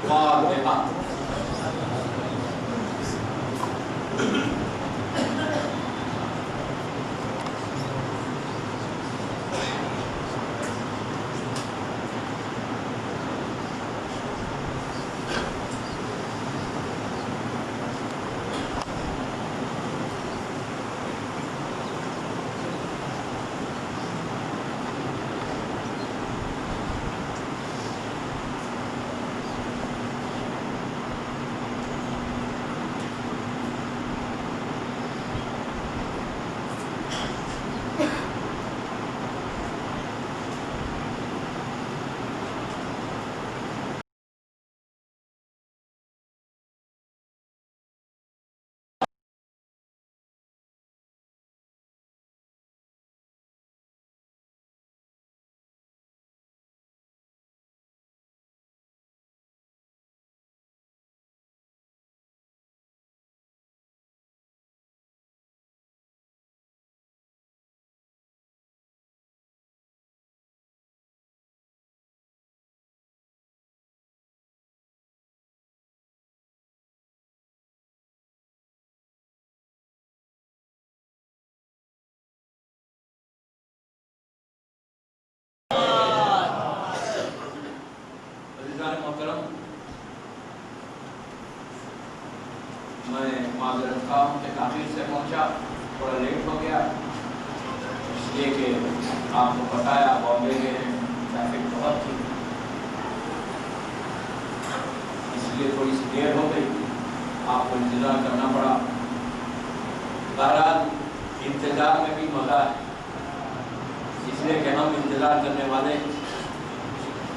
واضحہ۔ محترم، میں معذرت خواہ ہوں کہ تاخیر سے پہنچا، تھوڑا لیٹ ہو گیا، اس لیے کہ آپ کو پتہ ہے آپ بامبے گئے ہیں، ٹریفک بہت تھی، اس لیے تھوڑی سی دیر ہو گئی، آپ کو انتظار کرنا پڑا۔ بہرحال انتظار میں بھی مزہ ہے، اس لیے کہ ہم انتظار کرنے والے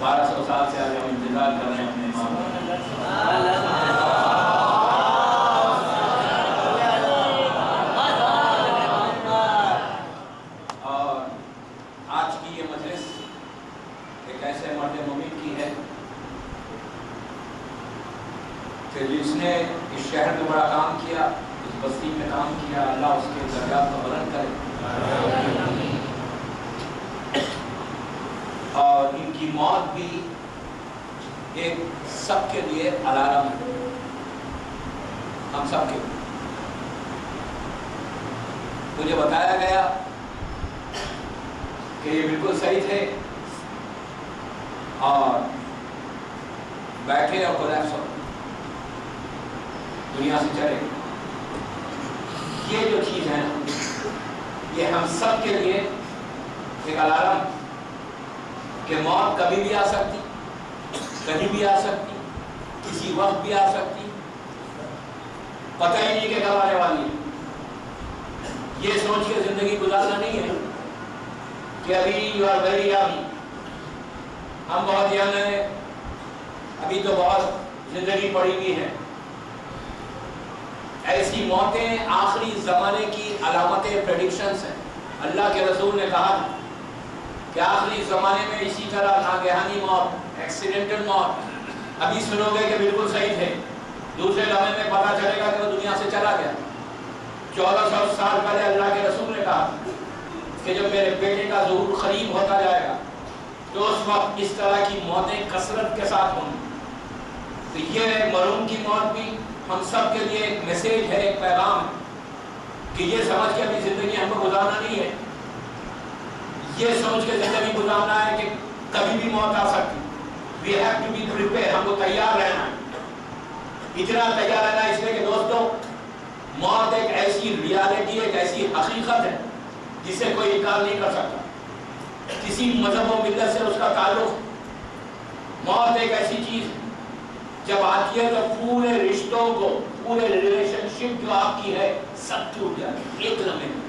1200 سال سے آگے ہم انتظار کر رہے ہیں اپنے امام۔ اور آج کی یہ مجلس ایک ایسے مرد مومن کی ہے کہ جس نے اس شہر میں بڑا کام کیا، اس بستی میں کام کیا، اللہ اس کے درجات کو بلند کرے۔ اور ان کی موت بھی ایک سب کے لیے الارم ہے، ہم سب کے لیے۔ مجھے بتایا گیا کہ یہ بالکل صحیح تھے اور بیٹھے اور کولیپس ہو دنیا سے چلے۔ یہ جو چیز ہے یہ ہم سب کے لیے ایک الارم کہ موت کبھی بھی آ سکتی، کہیں بھی آ سکتی، کسی وقت بھی آ سکتی، پتہ ہی نہیں کہ کب آنے والی ہے۔ یہ سوچ کے زندگی گزارنا نہیں ہے کہ ابھی یو آر ویری ینگ، ہم بہت ینگ ہیں، ابھی تو بہت زندگی پڑی ہوئی ہے۔ ایسی موتیں آخری زمانے کی علامتیں، پریڈکشنز ہیں۔ اللہ کے رسول نے کہا کہ آخری زمانے میں اسی طرح ناگہانی موت، ایکسیڈنٹل موت، ابھی سنو گے کہ بالکل صحیح تھے، دوسرے لمحے میں پتہ چلے گا کہ وہ دنیا سے چلا گیا۔ 1400 سال پہلے اللہ کے رسول نے کہا کہ جب میرے بیٹے کا ظہور قریب ہوتا جائے گا تو اس وقت اس طرح کی موتیں کثرت کے ساتھ ہوں گی۔ تو یہ مرحوم کی موت بھی ہم سب کے لیے ایک میسیج ہے، ایک پیغام ہے کہ یہ سمجھ کے ابھی زندگی ہم کو گزارنا نہیں ہے، یہ سوچ کے زندگی گزارنا ہے کہ کبھی بھی موت آ سکتی۔ We have to be prepared، ہم کو تیار رہنا ہے۔ اتنا تیار رہنا ہے اس لیے کہ دوستو، موت ایک ایسی ریالٹی، ایک ایسی حقیقت ہے جسے کوئی انکار نہیں کر سکتا، کسی مذہب و ملت سے اس کا تعلق۔ موت ایک ایسی چیز ہے جب آتی ہے تو پورے رشتوں کو، پورے ریلیشن شپ جو آپ کی ہے سب ٹوٹ جاتے ہیں ایک لمحے میں،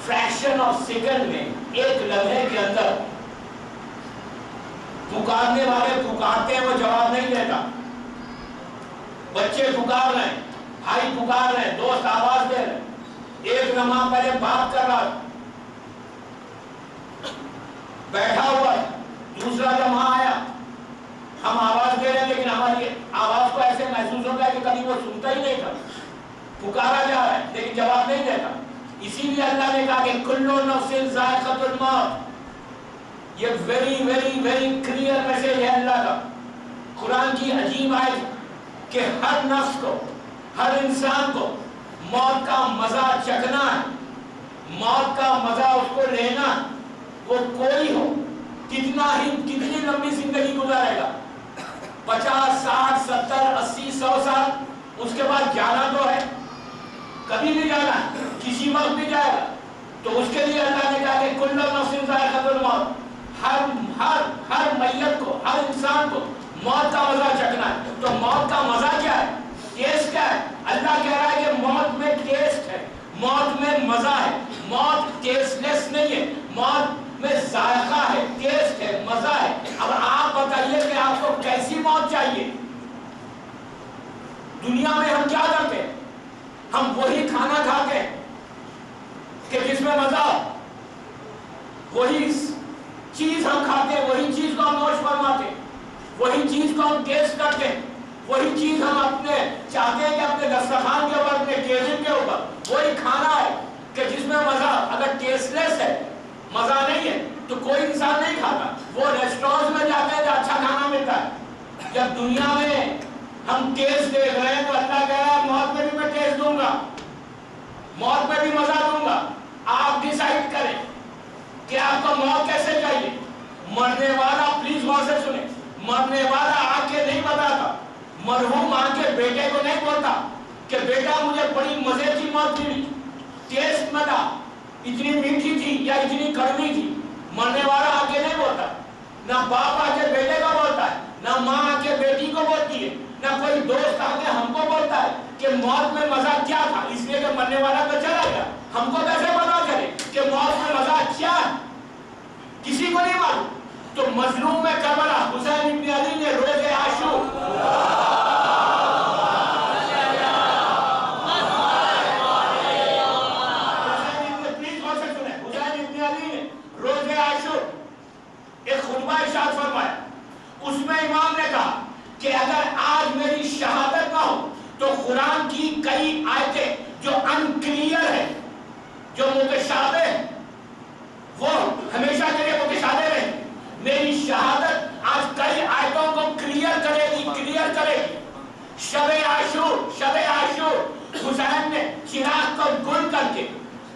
فریکشن آف سیکنڈ میں، ایک لمحے کے اندر۔ پکارنے والے پکارتے ہیں، وہ جواب نہیں دیتا، بچے پکار رہے ہیں، بھائی پکار رہے ہیں، دوست آواز دے رہے ہیں، ایک لمحہ پہلے بات کر رہا بیٹھا ہوا ہے، دوسرا لمحہ آیا، ہم آواز دے رہے ہیں لیکن ہماری آواز کو ایسے محسوس ہوتا ہے کہ کبھی وہ سنتا ہی نہیں تھا، پکارا جا رہا ہے لیکن جواب نہیں دیتا۔ اسی لیے اللہ نے کہا کہ کل نفس ذائقۃ الموت، یہ very very very clear message ہے اللہ کا قرآن کی عجیب آیت کہ ہر نفس کو، ہر انسان کو موت کا مزہ چکھنا ہے، موت کا مزہ اس کو لینا ہے، وہ کوئی ہو، کتنی لمبی زندگی گزارے گا، 50 60 70 80 100 سال، اس کے بعد جانا تو ہے، کبھی بھی جانا ہے، کسی وقت بھی جائے گا۔ تو اس کے لیے اللہ نے کہا کہ کل نفس ذائقۃ الموت، ہر میت کو، ہر انسان کو موت کا مزہ چکھنا ہے۔ تو موت کا مزہ کیا ہے؟ ٹیسٹ کیا ہے؟ اللہ کہہ رہا ہے کہ موت میں ٹیسٹ ہے، موت میں مزہ ہے، موت ٹیسٹ لیس نہیں ہے، موت میں ذائقہ ہے، ٹیسٹ ہے، مزہ ہے۔ اب آپ بتائیے کہ آپ کو کیسی موت چاہیے؟ دنیا میں ہم کیا کرتے ہیں؟ ہم وہی کھانا کھاتے ہیں کہ جس میں مزہ ہو، وہی چیز ہم کھاتے ہیں، وہی چیز کو ہم نوش فرماتے ہیں، وہی چیز کو ہم ٹیسٹ کرتے ہیں، وہی چیز ہم اپنے چاہتے ہیں کہ اپنے دسترخوان کے اوپر، اپنے ٹیبل کے اوپر، وہی کھانا ہے کہ جس میں مزہ، اگر ٹیسٹ لیس ہے، مزہ نہیں ہے تو کوئی انسان نہیں کھاتا۔ وہ ریسٹورینٹ میں جاتے ہیں جو اچھا کھانا ملتا ہے۔ جب دنیا میں ہم ٹیسٹ دیکھ رہے ہیں تو اللہ کہہ رہا ہے موت میں بھی میں ٹیسٹ دوں گا، موت میں بھی مزہ دوں گا۔ آپ ڈیسائیڈ کریں کہ آپ کو موت کیسے چاہیے۔ مرنے والا، پلیز غور سے سنیں، مرنے والا آ کے نہیں بتاتا، مرحوم آ کے بیٹے کو نہیں بولتا کہ بیٹا مجھے بڑی مزے کی موت ملی، ٹیسٹ ملا، اتنی میٹھی تھی یا اتنی کڑوی تھی۔ مرنے والا آ کے نہیں بولتا، نہ باپ آ کے بیٹے کو بولتا ہے، نہ ماں آ کے بیٹی کو بولتی ہے، نہ کوئی دوست آ کے ہم کو بولتا ہے کہ موت میں مزہ کیا تھا، اس لیے کہ مرنے والا تو چلا گیا۔ ہم کو کیسے پتا چلے کہ موت میں مزہ کیا ہے؟ کسی کو نہیں معلوم۔ تو مظلوم میں کربلا حسین ابن علی نے روز عاشور، ایک خطبہ ارشاد فرمایا، اس میں امام نے کہا کہ اگر آج میری شہادت نہ ہو تو قرآن کی کئی آیتیں جو انکلیئر ہیں، جو متشابہ ہیں، وہ ہمیشہ کے لیے متشابہ رہیں۔ میری شہادت آج کئی آیتوں کو کلیئر کرے گی۔ شب عاشور حسین نے چراغ کو گل کر کے،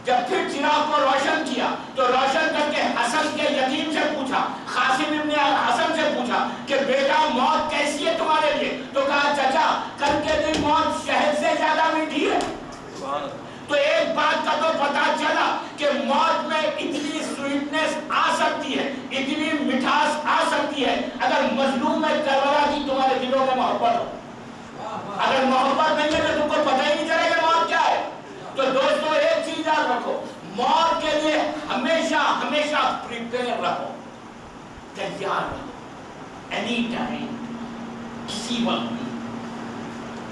جب پھر چراغ کو روشن کیا تو روشن کر کے حسن کے یتیم سے پوچھا، قاسم ابن حسن سے پوچھا کہ بیٹا موت کیسی ہے تمہارے لیے؟ تو کہا چچا کل کے دن موت شہد سے زیادہ میٹھی ہے۔ تو ایک بات کا تو پتا چلا کہ موت میں اتنی سویٹنس آ سکتی ہے، اتنی مٹھاس آ سکتی ہے اگر مظلوم میں کربلا کی تمہارے دلوں میں محبت ہو۔ اگر محبت نہیں ہے تو تم کو پتہ ہی نہیں چلے گا موت کیا ہے۔ تو دوستو ایک چیز یاد رکھو، موت کے لیے ہمیشہ پریپیئر رہو، تیار رہو، اینی ٹائم، کسی وقت بھی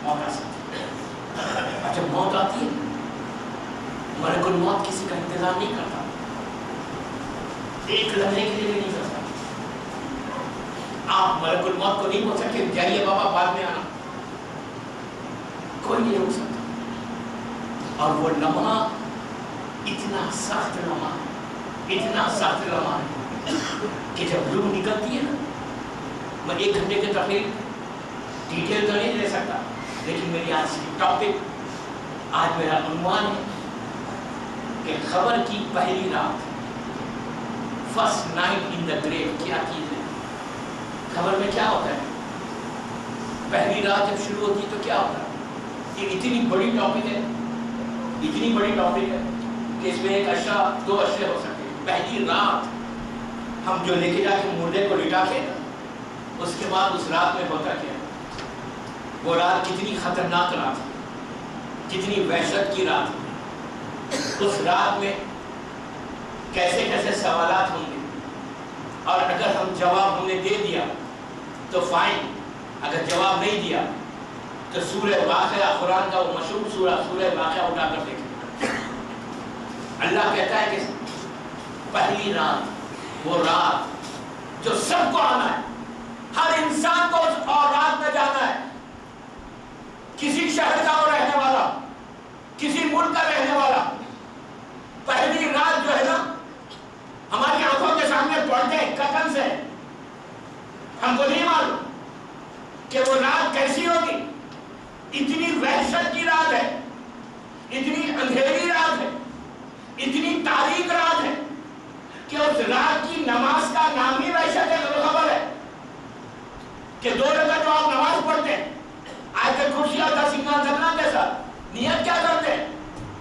موت آ سکتی ہے۔ جب موت آتی ہے ملک الموت کسی کا انتظار نہیں کرتا، ایک لمحے کے لیے نہیں کرتا۔ آپ ملک الموت کو نہیں بول سکتے جائیے بابا بعد میں آنا، کوئی نہیں روک سکتا۔ اور وہ لمحہ اتنا سخت لمحہ ہے کہ جب روح نکلتی ہے نا، میں 1 گھنٹے کے تقریر ڈیٹیل تو نہیں دے سکتا، لیکن میری آج کی ٹاپک، آج میرا عنوان ہے کہ خبر کی پہلی رات، فرسٹ نائٹ ان دا گریو، کیا چیز ہے؟ خبر میں کیا ہوتا ہے؟ پہلی رات جب شروع ہوتی ہے تو کیا ہوتا ہے؟ یہ اتنی بڑی ٹاپک ہے کہ اس میں ایک اشرا، 2 اشرے ہو سکتے ہیں۔ پہلی رات ہم جو لے کے جا کے مردے کو لٹا کے، اس کے بعد اس رات میں ہوتا کیا؟ وہ رات کتنی خطرناک رات ہے، کتنی وحشت کی رات ہے۔ اس رات میں کیسے کیسے سوالات ہوں گے، اور اگر ہم جواب ہم نے دے دیا تو فائن، اگر جواب نہیں دیا تو سورہ واقعہ، قرآن کا وہ مشہور سورہ واقعہ اٹھا کر دیکھیں۔ اللہ کہتا ہے کہ پہلی رات، وہ رات جو سب کو آنا ہے، ہر انسان کو اس اور رات میں جانا ہے، کسی شہر کا وہ رہنے والا، کسی ملک کا رہنے والا۔ پہلی رات جو ہے نا ہماری آنکھوں کے سامنے پڑتے کتن سے، ہم کو نہیں معلوم کہ وہ رات کیسی ہوگی. اتنی وحشت کی رات ہے, اتنی اندھیری رات ہے, اتنی تاریک رات ہے کہ اس رات کی نماز کا نام ہی وحشت ہے. خبر ہے کہ 2 رکعت جو آپ نماز پڑھتے ہیں آیت کرسی اور 10 سنگان کرنا کے ساتھ نیت کیا کرتے ہیں؟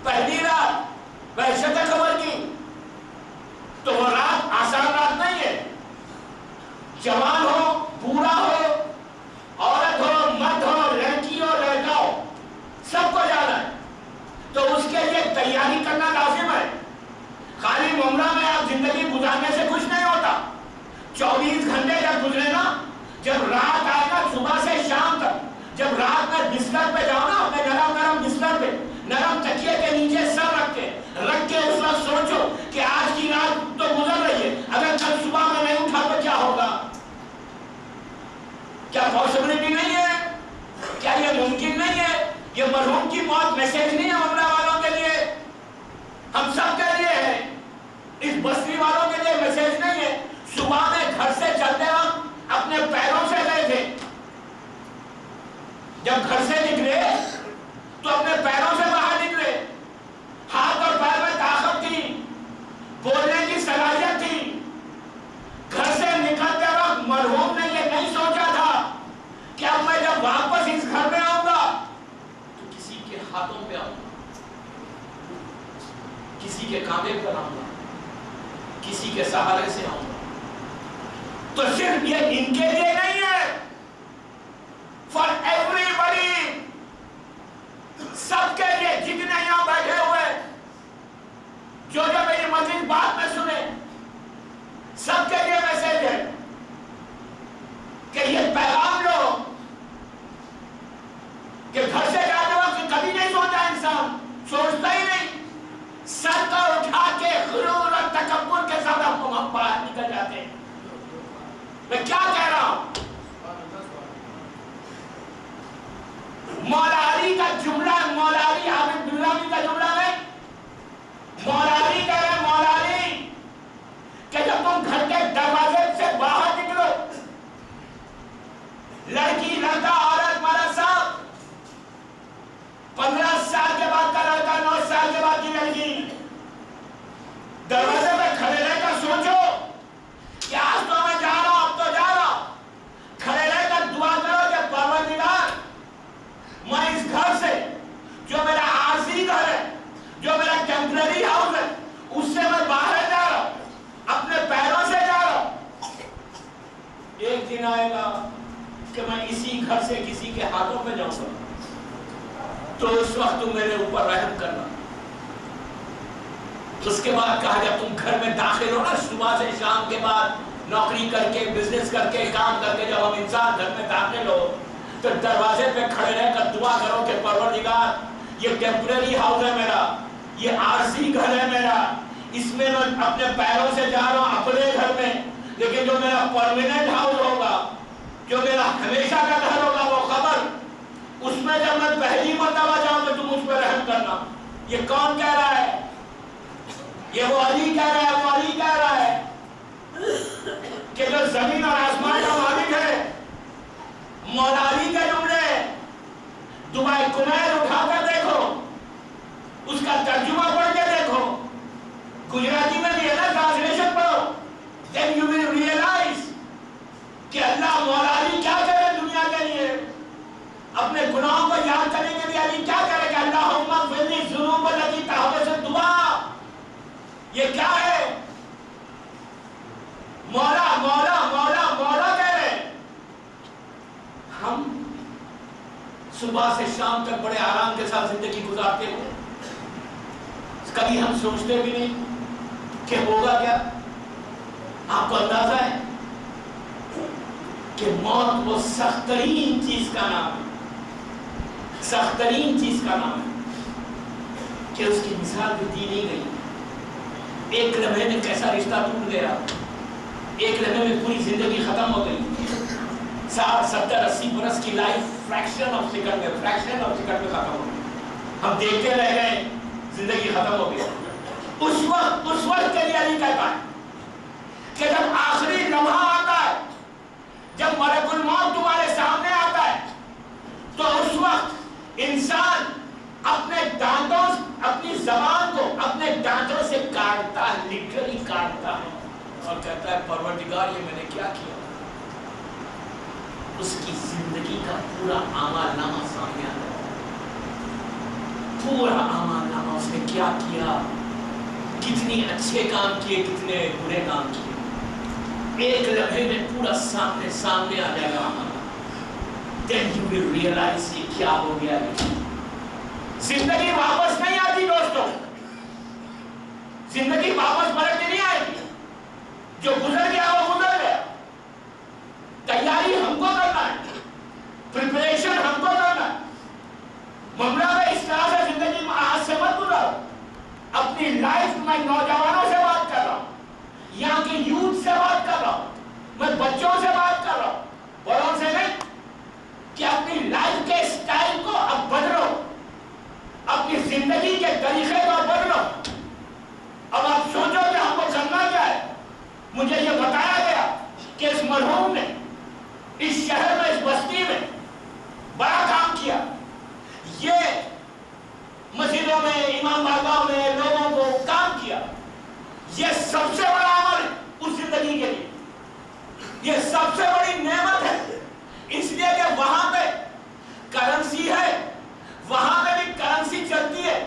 پہلی رات وحشت خبر کی. تو وہ رات آسان رات نہیں ہے. جوان ہو, بوڑھا ہو, عورت ہو, مرد ہو, لڑکی ہو, لڑکا ہو, سب کو جانا ہے. تو اس کے لیے تیاری کرنا لازم ہے. خالی عمرہ میں آپ زندگی گزارنے سے کچھ نہیں ہوتا. 24 گھنٹے جب گزرے نا, جب رات آئے گا صبح سے شام تک, جب رات میں بستر پہ جاؤ نا, اپنے نرم بستر پہ نرم تکیے کے نیچے سر رکھ کے اس وقت سوچو کہ آج کی رات تو گزر رہی ہے, اگر کل صبح میں نہیں اٹھا تو کیا ہوگا. کیا پاسبلٹی نہیں ہے؟ کیا یہ ممکن نہیں ہے؟ یہ مرحوم کی موت میسج نہیں ہے عمرہ والوں کے لیے, ہم سب کے لیے ہے. اس بستی والوں کے لیے میسج نہیں ہے. صبح میں گھر سے چلتے وقت اپنے پیروں سے گئے تھے. جب گھر سے نکلے تو اپنے پیروں سے باہر نکلے. ہاتھ اور پیر میں طاقت تھی, بولنے کی صلاحیت تھی. گھر سے نکلتے وقت مرحوم نے یہ نہیں سوچا تھا کہ اب میں جب واپس اس گھر میں آؤں گا تو کسی کے ہاتھوں پہ آؤں گا, کسی کے کاندھے پر آؤں گا, کسی کے سہارے سے آؤں گا. تو صرف یہ ان کے لیے نہیں ہے, فار ایوریبڈی, سب کے لیے. جتنے یہاں بیٹھے ہوئے, جو میری مزید بات میں سنے, سب کے لیے میسج ہے کہ یہ پیغام لو کہ گھر سے جاتے وقت کبھی نہیں سوچا انسان, سوچتا ہی نہیں. سر کا اٹھا کے غرور اور تکبر کے ساتھ ہم باہر نکل جاتے ہیں. میں کیا کہہ رہا ہوں؟ مولا علی کا جملہ, مولا علی عابد بلّامی کا جملہ ہے. مولا علی کہہ رہے, مولا علی کہ جب تم گھر کے دروازے سے باہر نکلو, لڑکی, لڑکا, عورت, مرد, صاحب, 15 سال کے بعد کا لڑکا, 9 سال کے بعد کی لڑکی, دروازے پہ کھڑے رہ کر سوچو کہ آج تو میں جا رہا ہوں, اب تو جا رہا ہوں. کھڑے رہ کر دعا کرو کہ پروردگار, میں اس گھر سے, جو میرا عارضی گھر ہے, جو میرا ٹیمپرری ہاؤس ہے, اس سے میں باہر جا رہا ہوں, اپنے پیروں سے جا رہا ہوں. ایک دن آئے گا کہ میں اسی گھر سے کسی کے ہاتھوں پہ جاؤں گا, تو اس وقت تم میرے اوپر رحم کرنا. اس کے بعد کہا جب تم گھر میں داخل ہو نا, صبح سے شام کے بعد نوکری کر کے, بزنس کر کے, کام کر کے, جب ہم انسان گھر میں داخل ہو تو دروازے پہ کھڑے رہ کر دعا کرو کہ پروردگار, یہ ٹیمپرری ہاؤس ہے میرا, یہ عارضی گھر ہے میرا, اس میں میں اپنے پیروں سے جا رہا ہوں اپنے گھر میں, لیکن جو میرا پرماننٹ ہاؤس ہوگا, جو میرا ہمیشہ کا گھر ہوگا, وہ قبر, اس میں جب میں پہلی مرتبہ جاؤں تو تم اس پہ رحم کرنا. یہ کون کہہ رہا ہے؟ یہ وہ علی کہہ رہا ہے, وہ علی کہہ رہا ہے کہ جو زمین اور آسمان کا مالک ہے. مولا علی کے جملے, دعائے کمیل اٹھا کر دیکھو, اس کا ترجمہ پڑھ کے دیکھو, گجراتی میں بھی ہے نا, ٹرانسلیشن پڑھو, then you will realize کہ اللہ مولا علی کیا کرے دنیا کے لیے. اپنے گناہوں کو یاد کرنے کے لیے علی کیا کرے کہ اللہم اغفر لی الذنوب التي تحبس الدعاء. یہ کیا ہے؟ مولا مولا مولا مولا کہہ رہے. ہم صبح سے شام تک بڑے آرام کے ساتھ زندگی گزارتے ہیں, کبھی ہم سوچتے بھی نہیں کہ ہوگا کیا. آپ کو اندازہ ہے کہ موت وہ سخت ترین چیز کا نام ہے, سخت ترین چیز کا نام ہے کہ اس کی مثال بھی دی نہیں گئی. ایک لمحے میں کیسا رشتہ ٹوٹ گیا, ایک لمحے میں پوری زندگی ختم ہو گئی. 60 70 80 برس کی لائف فریکشن آف سیکنڈ میں ختم ہو گئی. ہم دیکھتے رہ گئے, زندگی ختم ہو گئی. اس وقت کے لیے علی کہتا ہے کہ جب آخری لمحہ آتا ہے, جب ملک الموت تمہارے سامنے آتا اس کی زندگی کا پورا اعمال نامہ سامنے آ رہا ہے، پورا اعمال نامہ، اس نے کیا کیا، کتنی اچھے کام کیے، کتنے برے کام کیے، ایک لمحے میں پورا سامنے آ جائے گا۔ Then you will realize کہ کیا ہو گیا ہے۔ زندگی واپس نہیں آتی دوستوں، زندگی واپس پلٹ کے نہیں آئے گی، جو گزر گیا وہ گزر گیا۔ تیاری ہم کو کرنا ہے، پریپریشن ہم کو کرنا ہے۔ معاملہ میں اس طرح سے زندگی میں آج سے مت گزارو۔ اپنی لائف میں نوجوانوں سے بات کر رہا ہوں، یہاں کے یوتھ سے بات کر رہا ہوں، میں بچوں سے بات کر رہا ہوں، بڑوں سے نہیں، کہ اپنی لائف کے سٹائل کو اب بدلو، اپنی زندگی کے طریقے کو بدلو۔ اب آپ سوچو کہ ہم کو کرنا کیا ہے۔ مجھے یہ بتایا گیا کہ اس مرحوم نے اس شہر میں، اس بستی میں بڑا کام کیا، یہ مسجدوں میں، امام بارگاہوں میں لوگوں کو کام کیا۔ یہ سب سے بڑا عمل ہے اس زندگی کے لیے، یہ سب سے بڑی نعمت ہے، اس لیے کہ وہاں پہ کرنسی ہے، وہاں پہ بھی کرنسی چلتی ہے،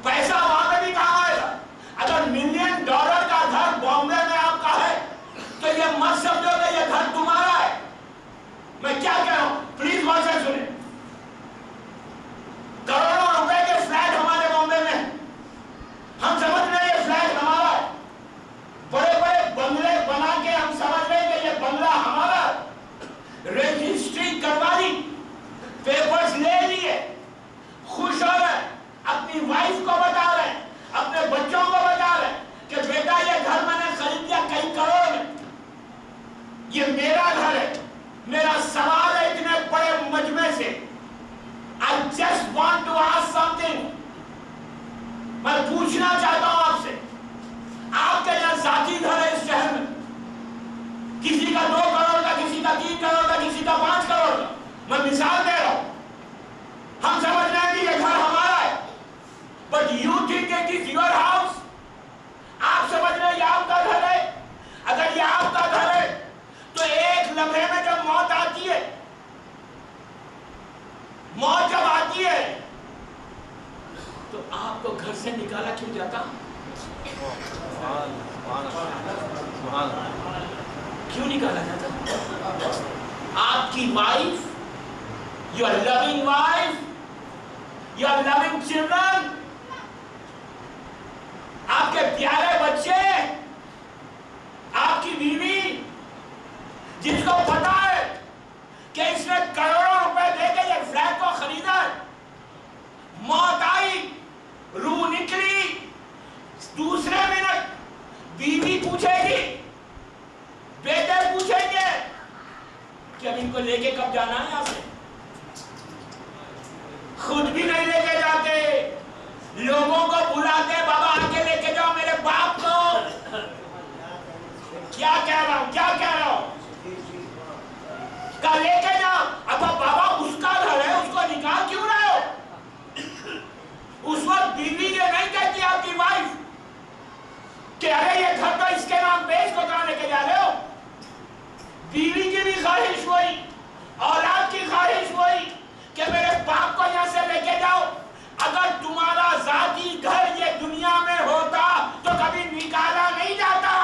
پیسہ وہاں پہ بھی کام آئے گا۔ اگر $1,000,000 کا گھر بامبے میں آپ کا ہے تو یہ مت سمجھو کہ یہ گھر تمہارا ہے۔ میں کیا کہہ رہا ہوں، پلیز غور سے سنیں۔ کروڑوں روپے کے فلیٹ ہمارے بامبے میں، ہم سمجھ رہے ہیں یہ فلیٹ ہمارا ہے، بڑے بڑے بنگلے بنا کے ہم سمجھ رہے ہیں کہ یہ بنگلہ ہمارا ہے، رجسٹری کروا لی، پیپرز لے لیے، خوش ہو رہے ہیں، اپنی وائف کو بتا رہے ہیں، اپنے بچوں کو بتا رہے ہیں کہ بیٹا یہ گھر میں نے خرید لیا کئی کروڑ میں، یہ میرا گھر ہے۔ میرا سوال ہے اتنے بڑے مجمع سے، I just want to ask something، میں پوچھنا چاہتا ہوں آپ سے، آپ کے یہاں ذاتی گھر ہے اس شہر میں، کسی کا 2 کروڑ کا، کسی کا 3 کروڑ کا، کسی کا 5 کروڑ کا، میں مثال دے رہا ہوں۔ ہم سمجھ رہے ہیں کہ یہ گھر ہمارا ہے، but you think it is your house، آپ سمجھ رہے ہیں یہ آپ کا گھر ہے۔ اگر یہ آپ کا گھر ہے تو ایک لمحے میں جب موت آتی ہے، موت جب آتی ہے تو آپ کو گھر سے نکالا کیوں جاتا؟ کیوں نکالا جاتا؟ آپ کی wife, your loving wife، your loving children، آپ کے پیارے بچے، آپ کی بیوی، جس کو پتا ہے کہ اس نے کروڑوں روپے دے کے یہ فلیٹ کو خریدا ہے، موت آئی، روح نکلی، دوسرے منٹ بیوی پوچھے گی، بیٹے پوچھیں گے کہ اب ان کو لے کے کب جانا ہے یہاں سے۔ خود بھی نہیں لے کے جاتے، لوگوں کو بلاتے، بابا آ کے لے کے جاؤ میرے باپ کو۔ کیا کہہ رہا ہوں، کیا کہہ رہا ہوں، کا لے کے جاؤ۔ اب بابا اس کا گھر ہے، اس کو نکال کیوں رہے ہو؟ اس وقت بیوی یہ نہیں کہتی آپ کی وائف کہ ارے یہ گھر تو اس کے نام پہ، اس کو کہاں لے کے جا رہے ہو۔ بیوی کی بھی خواہش وہی، اولاد کی خواہش وہی کہ میرے باپ کو یہاں سے لے کے جاؤ۔ اگر تمہارا ذاتی گھر یہ دنیا میں ہوتا تو کبھی نکالا نہیں جاتا۔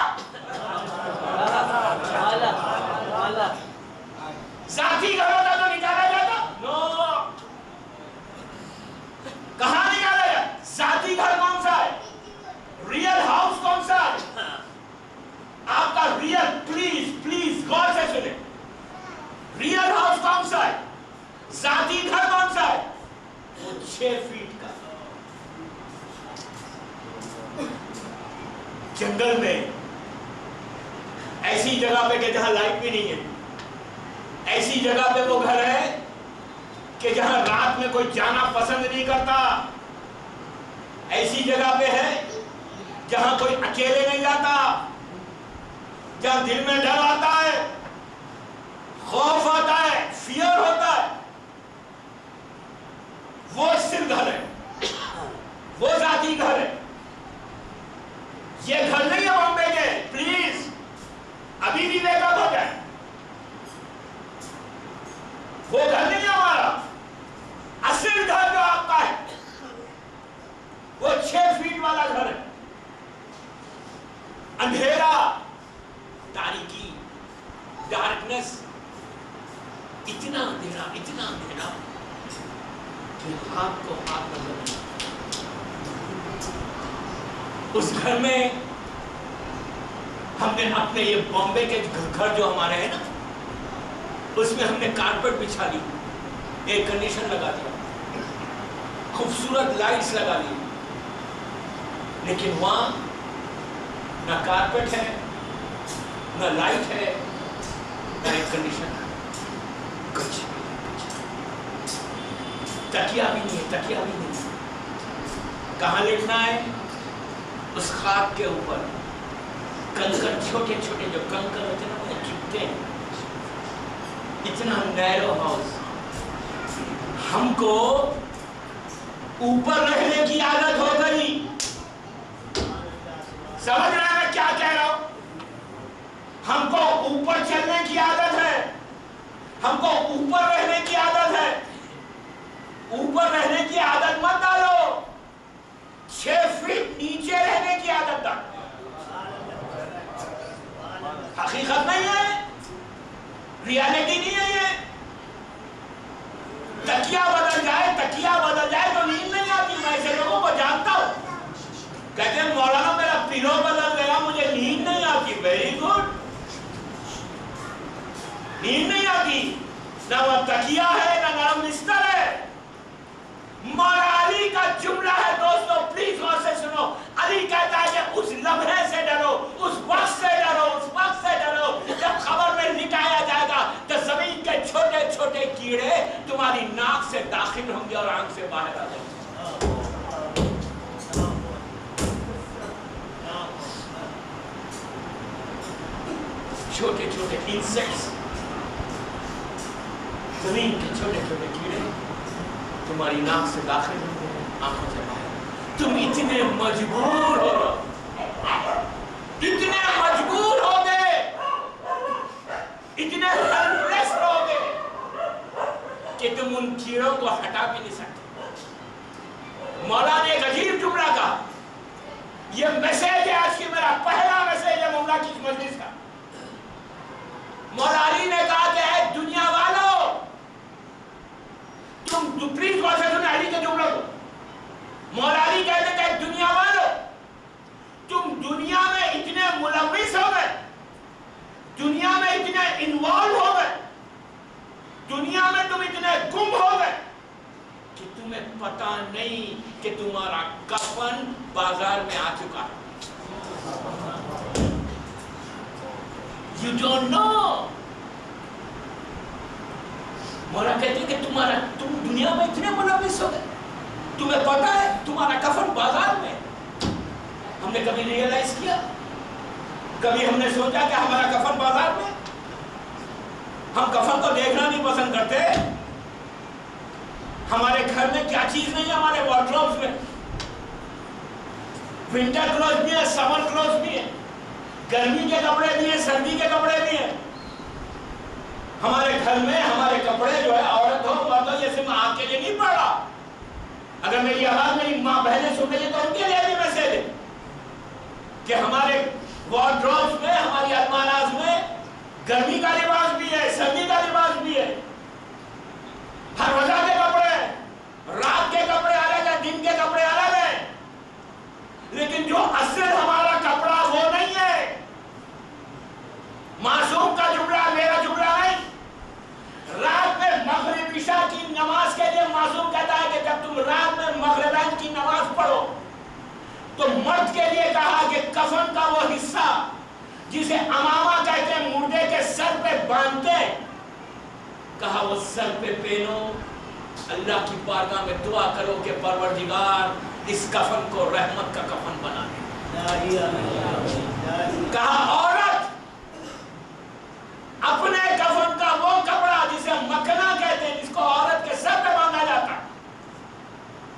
ذاتی گھر ہوتا تو نکالا جاتا؟ نو، کہاں نکالا جاتا؟ ذاتی گھر کون سا ہے؟ ریئل ہاؤس کون سا ہے؟ آپ کا ریئل، پلیز غور سے سنیں، ریئل ہاؤس کون سا ہے؟ ذاتی گھر کون سا ہے؟ وہ 6 فیٹ کا، جنگل میں، ایسی جگہ پہ کہ جہاں لائٹ بھی نہیں ہے، ایسی جگہ پہ وہ گھر ہے کہ جہاں رات میں کوئی جانا پسند نہیں کرتا، ایسی جگہ پہ ہے جہاں کوئی اکیلے نہیں جاتا، جہاں دل میں ڈر آتا ہے، خوف آتا ہے، فیئر ہوتا ہے، وہ صرف گھر ہے، وہ ذاتی گھر ہے۔ یہ گھر نہیں ہے بامبے کے، پلیز ابھی بھی ویک اپ ہو جائے۔ ڈارکنیس، اتنا اندھیرا کہ ہاتھ کو ہاتھ نظر نہیں. اس گھر میں ہم نے اپنے یہ بامبے کے گھر جو ہمارے ہیں نا، اس میں ہم نے کارپیٹ بچھا لی، ایئر کنڈیشن لگا دیا، خوبصورت لائٹس لگا لی، لیکن وہاں نہ کارپیٹ ہے، نہ لائٹ ہے، نہ ایئر کنڈیشن ہے، کچھ تکیا بھی نہیں. کہاں لیٹنا ہے؟ اس خاک کے اوپر. کنکر چھوٹے جو کنکر ہوتے ہیں وہ چپتے ہیں. اتنا نیرو ہاؤس. ہم کو اوپر رہنے کی عادت ہو گئی. سمجھ رہے ہیں میں کیا کہہ رہا ہوں؟ ہم کو اوپر چلنے کی عادت ہے، ہم کو اوپر رہنے کی عادت ہے. اوپر رہنے کی عادت مت ڈالو، 6 فٹ نیچے رہنے کی عادت ڈالو. حقیقت نہیں ہے، ریالٹی نہیں ہے. یہ تکیا بدل جائے تو نیند نہیں آتی. میں ایسے لوگوں کو جانتا ہوں، کہتے ہیں مولانا میرا پیلو بدل گیا، مجھے نیند نہیں آتی. Very good. نیند نہیں آتی، نہ وہ تکیا ہے نہ نرم بستر ہے. مولا علی کا جملہ ہے دوستو، پلیز غور سے سنو. علی کہتا ہے کہ اس لمحے سے ڈرو، اس وقت سے ڈرو جب خبر میں لٹایا جائے گا تو زمین کے چھوٹے کیڑے تمہاری ناک سے داخل ہوں گے اور آنکھ سے باہر آ جائیں گے. چھوٹے انسیکٹس، زمین کے چھوٹے کیڑے تمہاری ناک سے داخل ہوں گے، آنکھوں سے باہر. تم اتنے مجبور ہو گئے، اتنے ہیلپلیس ہو گئے کہ تم ان کیڑوں کو ہٹا بھی نہیں سکتے. مولا نے ایک عجیب جملہ کہا. یہ میسج ہے آج کی، میرا پہلا میسج ہے مولا کی مجلس کا. مولا علی نے کہا کہ اے دنیا والوں، تم پلیز غور سے سنیں علی کے جملوں کو. مولا علی کہتے کہ دنیا والوں، تم دنیا میں اتنے ملوث ہو گئے، دنیا میں اتنے انوالو ہو گئے، دنیا میں تم اتنے گم ہو گئے کہ تمہیں پتا نہیں کہ تمہارا کفن بازار میں آ چکا ہے. You don't know. مولا کہتے ہیں کہ تم دنیا میں اتنے ملوث ہو گئے، تمہیں پتا ہے تمہارا کفن بازار میں. ہم نے کبھی ریئلائز کیا؟ کبھی ہم نے سوچا کہ ہمارا کفن بازار میں؟ ہم کفن کو دیکھنا نہیں پسند کرتے. ہمارے گھر میں کیا چیز نہیں ہے ہمارے وارڈروبس میں؟ ونٹر کلوز بھی ہے، سمر کلوز بھی ہے، گرمی کے کپڑے بھی ہیں، سردی کے کپڑے بھی ہیں. ہمارے گھر میں ہمارے کپڑے جو ہے عورت ہو مرد ہو، یہ صرف آپ کے لیے نہیں پڑ رہا. اگر میری آواز میری ماں بہنیں سن رہی ہیں تو ان کے لیے بھی میسج ہے کہ ہمارے وارڈروبس میں، ہماری الماراز میں گرمی کا لباس بھی ہے، سردی کا لباس بھی ہے. ہر وجہ کے کپڑے، رات کے کپڑے الگ ہیں، دن کے کپڑے الگ ہیں. لیکن جو اصل ہمارا کپڑا وہ نہیں ہے. معصوم کا جملہ میرا جملہ نہیں. رات میں مغرب عشاء کی نماز کے لیے معصوم کہتا ہے کہ جب تم رات میں مغربین کی نماز پڑھو تو مرد کے لیے کہا کہ کفن کا وہ حصہ جسے امامہ کہتے ہیں، مردے کے سر پہ باندھتے ہیں، کہا وہ سر پہ پہنو. اللہ کی بارگاہ میں دعا کرو کہ پروردگار اس کفن کو رحمت کا کفن بنا دے. کہا عورت اپنے کفن کا وہ کپڑا جسے مکھنا کہتے ہیں، جس کو عورت کے سر پہ باندھا جاتا،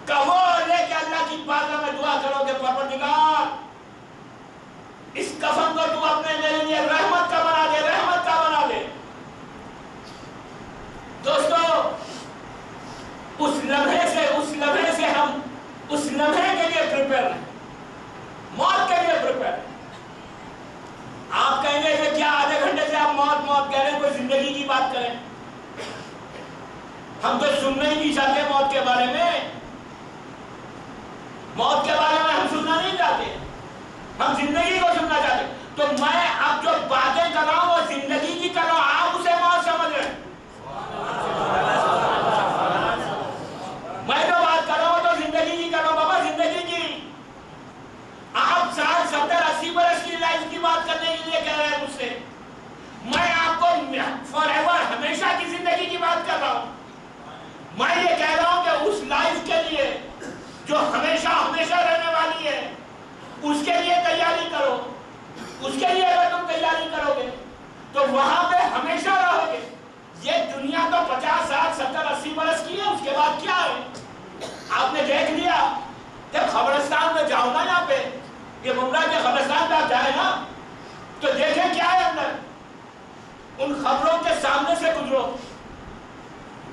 کہ وہ لے کے اللہ کی بارگاہ میں دعا کرو کہ پروردگار اس کفن کو تو اپنے میرے لیے رحمت کا بنا دے، رحمت کا بنا دے. دوستو، اس لمحے سے ہم اس لمحے کے لیے پریپیئر ہیں، موت کے لیے پریپیئر ہیں. کی بات کریں؟ ہم تو سننا ہی نہیں چاہتے موت کے بارے میں. موت کے بارے میں ہم سننا نہیں چاہتے, ہم زندگی کو سننا چاہتے. تو میں اب جو باتیں کر رہا ہوں وہ زندگی کی کر رہا ہوں, آپ اسے موت سمجھ رہے ہیں. میں جو بات کر رہا ہوں تو زندگی کی کر رہا ہوں بابا, زندگی کی. آپ 60, 70, 80 برس کی لائف کی بات کرنے کے لیے کہہ رہے ہیں مجھ سے. میں آپ کو فار ایور ہمیشہ کی زندگی کی بات کر رہا ہوں. میں یہ کہہ رہا ہوں کہ اس لائف کے لیے جو ہمیشہ ہمیشہ رہنے والی ہے, اس کے لیے تیاری کرو. اس کے لیے اگر تم تیاری کرو گے تو وہاں پہ ہمیشہ رہو گے. یہ دنیا تو 50, 60, 70, 80 برس کی ہے, اس کے بعد کیا ہے؟ آپ نے دیکھ لیا جب قبرستان میں جاؤ نا, یہاں پہ یہ ممبئی کے قبرستان پہ آپ جائیں نا تو دیکھیں کیا ہے اندر. ان خبروں کے سامنے سے گزرو,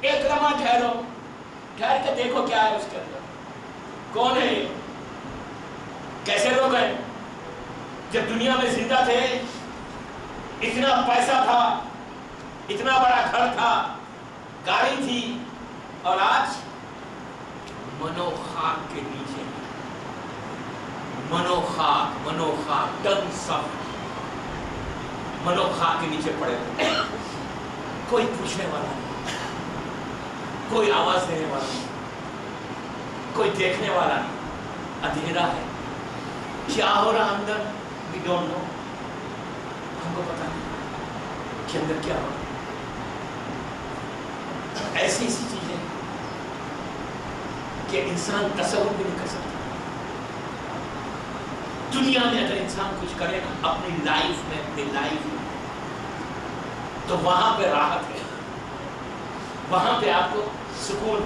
ایک لمحہ ٹھہرو, ٹھہر کے دیکھو کیا ہے اس کے اندر. کون ہے یہ؟ کیسے لوگ ہیں؟ جب دنیا میں زندہ تھے اتنا پیسہ تھا, اتنا بڑا گھر تھا, گاڑی تھی, اور آج منو خاک کے نیچے, منو خاک ڈنگ سب منو خاک کے نیچے پڑے. کوئی پوچھنے والا نہیں, کوئی آواز دینے والا نہیں, کوئی دیکھنے والا نہیں. اندھیرا ہے. کیا ہو رہا اندر we don't know, ہم کو پتا نہیں کہ اندر کیا ہو رہا. ایسی چیزیں کہ انسان تصور بھی نہیں کر سکتا. دنیا میں اگر انسان کچھ کرے نا اپنی لائف میں تو وہاں پہ راحت ہے, وہاں پہ آپ کو سکون.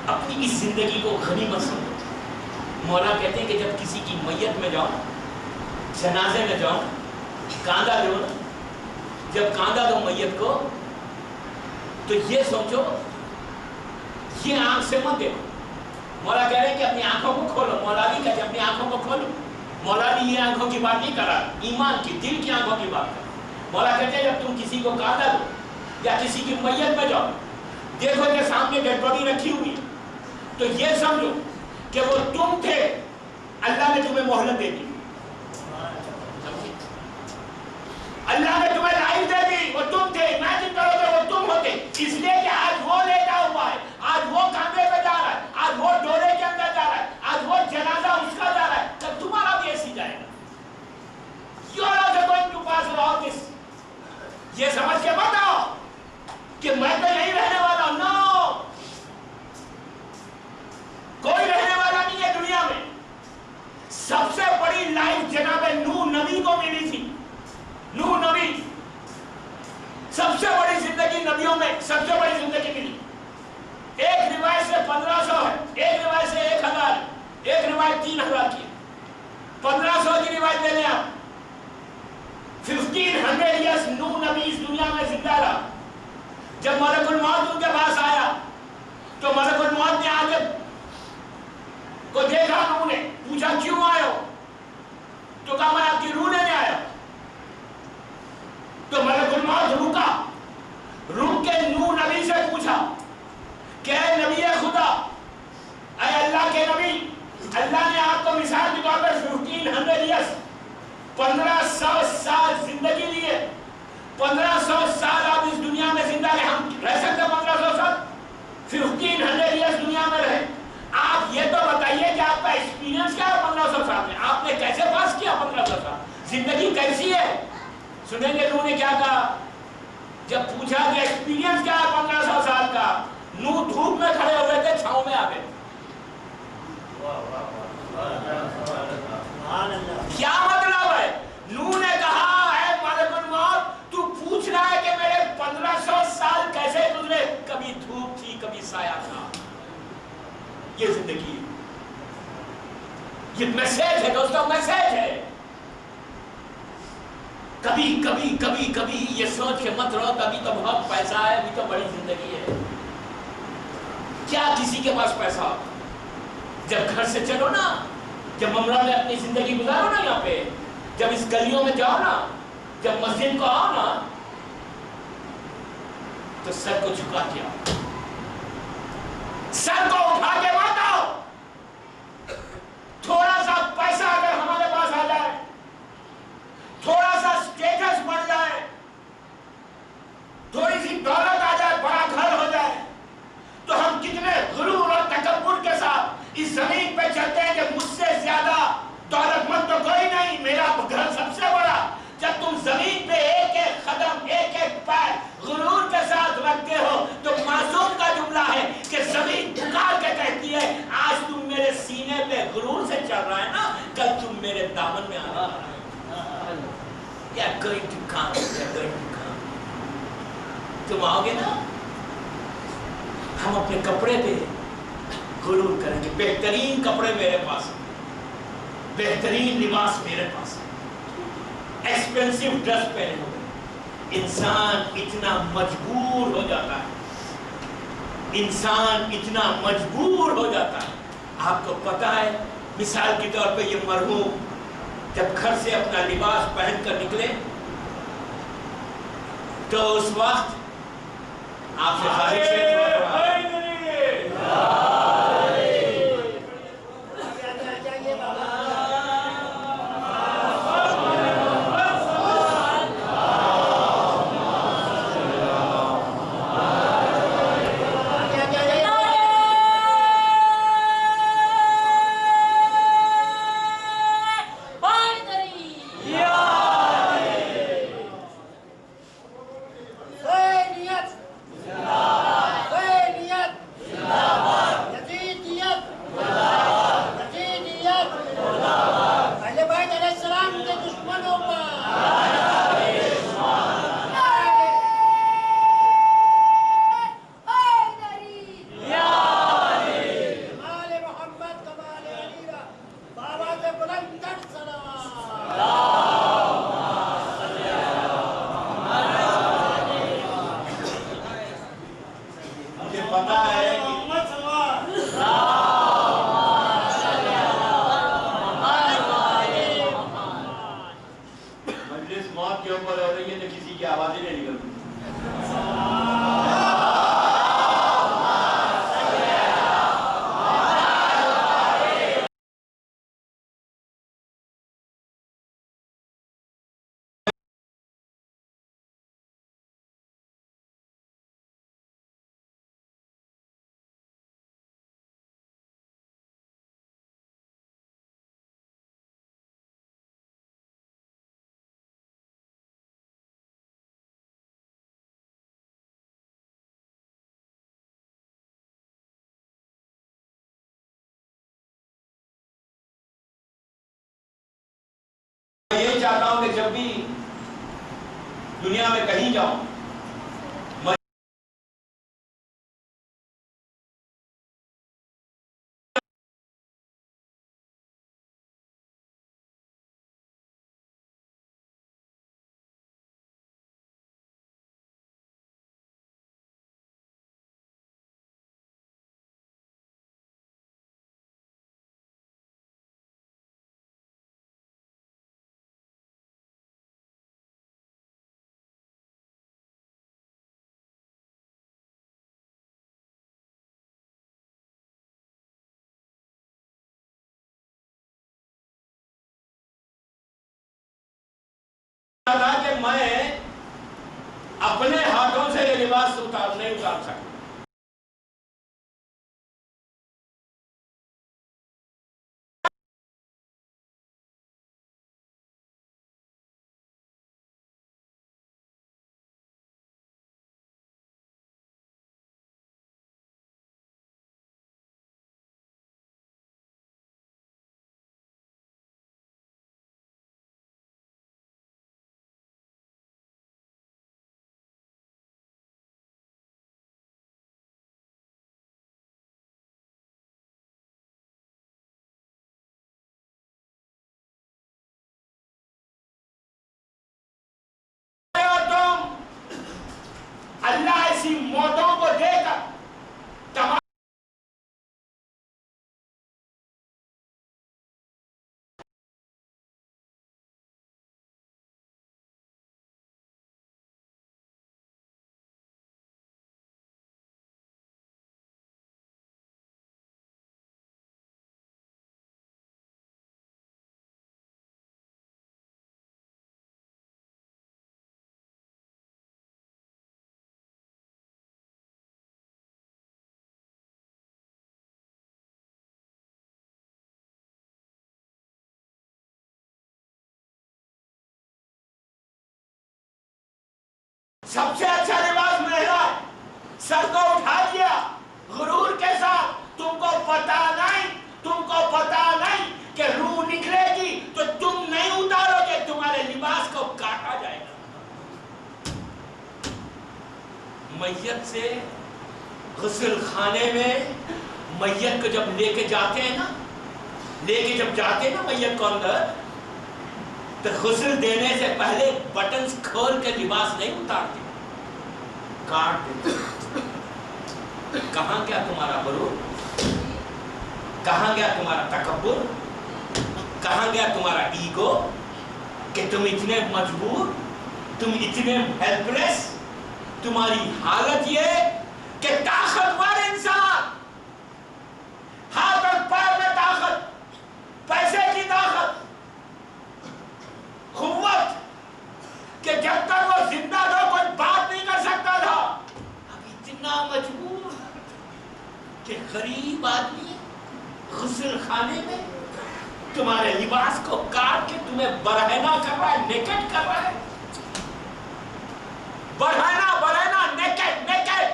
اپنی اس زندگی کو غنیمت سمجھو. مولا کہتے ہیں کہ جب کسی کی میت میں جاؤ, جنازے میں جاؤ, کاندھا دو نا, جب کاندھا دو میت کو تو یہ سوچو, یہ آنکھ سے مت دیکھو. مولا کہہ رہے ہیں کہ اپنی آنکھوں کو کھولو. مولا بھی کہتے ہیں اپنی آنکھوں کو کھولو. مولا بھی یہ آنکھوں کی بات نہیں کر رہا, ایمان کی, دل کی آنکھوں کی بات کر. مولا کہتے ہیں جب تم کسی کو کاندھا دو یا کسی کی میت میں جاؤ, دیکھو کہ سامنے ڈیڈ باڈی رکھی ہوئی, تو یہ سمجھو کہ وہ تم تھے, اللہ نے تمہیں مہلت دے دی. اللہ نے تمہیں لائف دے دی, وہ تم تھے. امیجن کرو کہ وہ تم ہوتے, اس لیے کہ آج وہ لیٹا ہوا ہے, آج وہ کاندھے پہ جا رہا ہے, آج وہ ڈولے کے اندر جا رہا ہے, آج وہ جنازہ اس کا جا رہا ہے, تب تمہارا بھی ایسی جائے گا. You are also going to pass all this. یہ سمجھ کے مت آؤ کہ میں تو یہی رہنے والا ہوں. نو, کوئی رہنے والا نہیں ہے دنیا میں. سب سے بڑی لائف جناب نوح نبی کو ملی تھی. نوح نبی سب سے بڑی زندگی, نبیوں میں سب سے بڑی زندگی ملی. ایک روایت سے 1500 ہے, ایک روایت سے 1000, ایک روایت 3000 کی. 1500 کی روایت لے لیں آپ. 1500 ایئرس نوح نبی اس دنیا میں زندہ رہا. جب ملک الموت ان کے پاس آیا تو ملک الموت نے آگے کو دیکھا, نوح نے پوچھا کیوں آئے ہو, تو کہا میں آپ کی روح لینے آیا. تو ملک الموت رکا, رک کے نوح نبی سے پوچھا کہ اے نبی خدا, اے اللہ کے نبی, اللہ نے آپ کو مثال کے طور پر 1500 ایئرس 1500 سال زندگی دی ہے. 1500 سال آپ اس دنیا میں زندہ رہے. ہم رہ سکتے 1500 سال؟ 1500 ایئرس دنیا میں رہے. آپ یہ تو بتائیے کہ آپ کا ایکسپیرینس کیا ہے 1500 سال میں, آپ نے کیسے پاس کیا 1500 سال, زندگی کیسی ہے. سنیں گے نوح نے کیا کہا جب پوچھا کہ ایکسپیرینس کیا ہے 1500 سال کا. نوح دھوپ میں کھڑے ہوئے تھے, چھاؤں میں آ گئے. کیا مطلب ہے؟ نوح نے کہا اے ملک الموت, تو پوچھ رہا ہے کہ میرے 1500 سال کیسے گزرے, کبھی دھوپ تھی کبھی سایہ تھا. یہ زندگی ہے, یہ میسج ہے دوستوں, میسج ہے. کبھی کبھی کبھی کبھی یہ سوچ کے مت رہو ابھی تو بہت پیسہ ہے, ابھی تو بڑی زندگی ہے. کیا کسی کے پاس پیسہ ہوتا؟ جب گھر سے چلو نا, جب ممرہ میں اپنی زندگی گزارو نا, یہاں پہ, جب اس گلیوں میں جاؤ نا, جب مسجد کو آؤ نا, تو سر کو جھکا کے آؤ، سر کو اٹھا کے مت آؤ۔ تھوڑا سا پیسہ اگر ہمارے پاس آ جائے، تھوڑا سا اسٹیٹس بڑھ جائے، تھوڑی سی دولت آ جائے، بڑا گھر ہو جائے، تو ہم کتنے غرور اور تکبر کے ساتھ اس زمین پہ چلتے ہیں کہ مجھ سے زیادہ دولت مند تو کوئی نہیں، میرا گھر سب سے بڑا۔ جب تم زمین پہ ایک ایک قدم، ایک ایک پیر غرور کے ساتھ رکھتے ہو، تو معصوم کا جملہ ہے کہ زمین پکار کے کہتی ہے آج تم میرے سینے پہ غرور سے چل رہا ہے نا، کل تم میرے دامن میں آنے والا ہے۔ You are going to come, you are going to come۔ تم آؤ گے نا، ہم اپنے کپڑے پہ غرور کریں گے، بہترین کپڑے میرے پاس ہیں، بہترین لباس میرے پاس ہے، ایکسپینسو ڈریس پہنے ہوئے۔ انسان اتنا مجبور ہو جاتا ہے، انسان اتنا مجبور ہو جاتا ہے۔ آپ کو پتا ہے، مثال کے طور پہ یہ مرحوم جب گھر سے اپنا لباس پہن کر نکلے تو اس وقت آپ سے خارج سے یہی چاہتا ہوں کہ جب بھی دنیا میں کہیں جاؤں کہ میں اپنے ہاتھوں سے یہ لباس نہیں اتار سکتا۔ اللہ ایسی موتوں کو دے کر سب سے اچھا لباس میرا ہے، سر کو اٹھا دیا غرور کے ساتھ. تم کو پتا نہیں کہ روح نکلے گی تو تم نہیں اتارو گے، تمہارے لباس کو کاٹا جائے گا. میت سے غسل خانے میں میت کو جب لے کے جاتے ہیں نا میت کو اندر، تو غسل دینے سے پہلے بٹنز کھول کے لباس نہیں اتارتے، کاٹ دیتے. کہاں گیا تمہارا غرور؟ کہاں گیا تمہارا تکبر؟ کہاں گیا تمہارا ایگو کہ تم اتنے مجبور، تم اتنے ہیلپ لیس؟ تمہاری حالت یہ کہ طاقتور انسان، ہاتھ اور پیر میں طاقت، پیسے کی طاقت، قوت، کہ جب تک وہ زندہ تھا کوئی بات نہیں کر سکتا تھا. اب اتنا مجبور کہ غریب آدمی غسل خانے میں تمہارے لباس کو کاٹ کے تمہیں برہنہ کر رہا ہے، نیکڈ کر رہا ہے. برہنہ نیکڈ.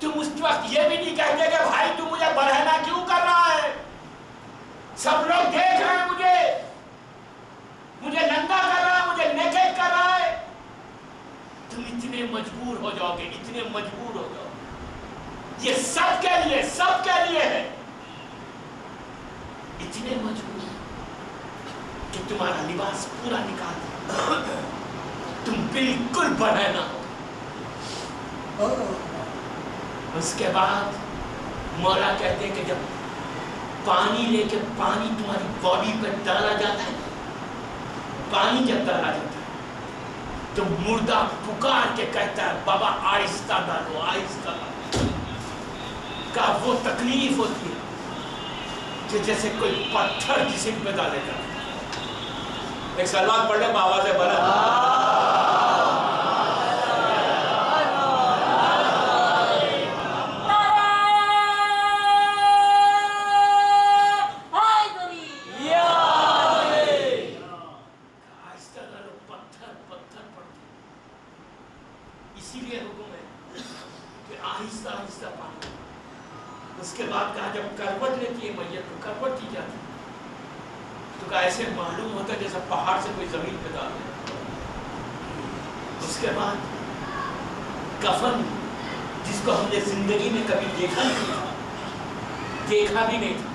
تم اس وقت یہ بھی نہیں کہتے کہ بھائی تم مجھے برہنہ کیوں کر رہا ہے، سب لوگ دیکھ رہے ہیں مجھے ننگا کر رہا ہے، مجھے نیکڈ کر رہا ہے. تم اتنے مجبور ہو جاؤ گے، اتنے مجبور ہو جاؤ. یہ سب کے لیے ہے. اتنے مجبور کہ تمہارا لباس پورا نکال دیا، تم بالکل برہنہ ہو. اس کے بعد مولا کہتے ہیں کہ جب پانی لے کے پانی تمہاری باڈی پہ ڈالا جاتا ہے، پانی جب ڈالا جاتا ہے تو مردہ پکار کے کہتا ہے بابا آہستہ ڈالو، آہستہ ڈالو. کا وہ تکلیف ہوتی ہے کہ جیسے کوئی پتھر جسم پہ ڈالے گا. ایک سلوات پڑھ لیں بابا سے بلا. اسی لیے حکم ہے کہ آہستہ آہستہ پانی. اس کے بعد کہا جب کروٹ لیتی ہے میت کو کروٹ کی جاتی تو کہا ایسے معلوم ہوتا ہے جیسا پہاڑ سے کوئی زمین پہ ڈال دے. اس کے بعد کفن جس کو ہم نے زندگی میں کبھی دیکھا بھی نہیں تھا،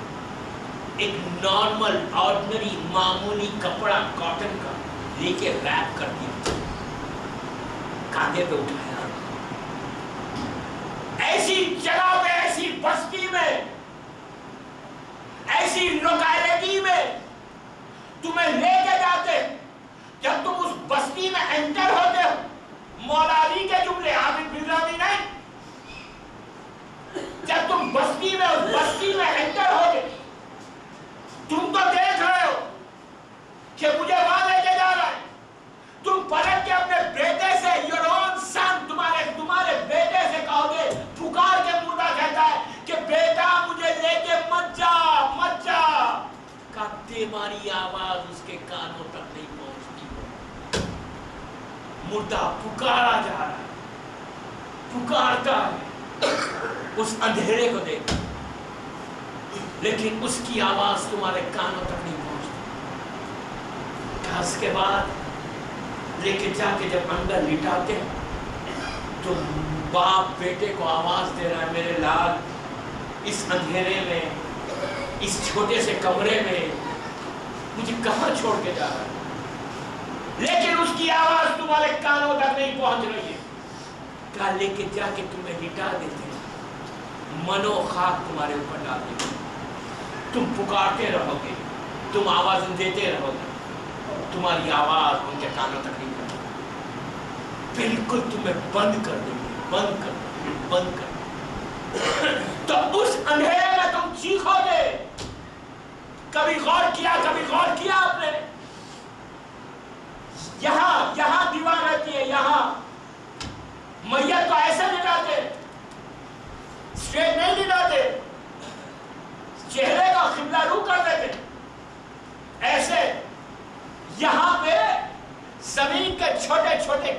ایک نارمل آرڈنری معمولی کپڑا کاٹن کا لے کے ریپ کر دیا، کاندھے پہ اٹھایا. ایسی جگہ پہ، ایسی بستی میں، ایسی لوکیلٹی میں تمہیں لے کے جاتے. جب تم اس بستی میں انٹر ہوتے ہو، مولا علی کے جملے عابد بن نہیں، جب تم بستی میں اس بستی میں انٹر ہوگے، تم تو دیکھ رہے ہو کہ مجھے وہاں لے کے جا رہا ہے. تم پلٹ کے اپنے بیٹے سے، your own son، تمہارے بیٹے سے کہو گے، پکار کے مردہ کہتا ہے کہ بیٹا مجھے لے کے مت جا. تمہاری آواز اس کے کانوں تک نہیں پہنچتی. مردہ پکارا جا رہا ہے، پکارتا ہے اس اندھیرے کو دیکھ، لیکن اس کی آواز تمہارے کانوں تک نہیں پہنچتی. اس کے بعد لے کے جا کے جب اندر لٹاتے تو باپ بیٹے کو آواز دے رہا ہے، میرے لال اس اندھیرے میں، اس چھوٹے سے کمرے میں مجھے کہاں چھوڑ کے جا رہا ہے. لیکن اس کی آواز تمہارے کانوں تک نہیں پہنچ رہی ہے. کہا لے کے جا کے تمہیں لٹا دیتے، منو خاک تمہارے اوپر ڈال دیتے. تم پکارتے رہو گے، تم آواز دیتے رہو گے، تمہاری آواز ان کے کانوں تک نہیں پہنچے. بالکل تمہیں بند کر دیں گے، بند کر. تو اس اندھیرے میں تم چیخو گے. کبھی غور کیا آپ نے؟ یہاں دیوار رہتی ہے، یہاں میت کو ایسے لٹاتے، اسٹریٹ نہیں لٹاتے، چہرے کا قبلہ رو کر دیتے. ایسے یہاں پہ زمین کے چھوٹے چھوٹے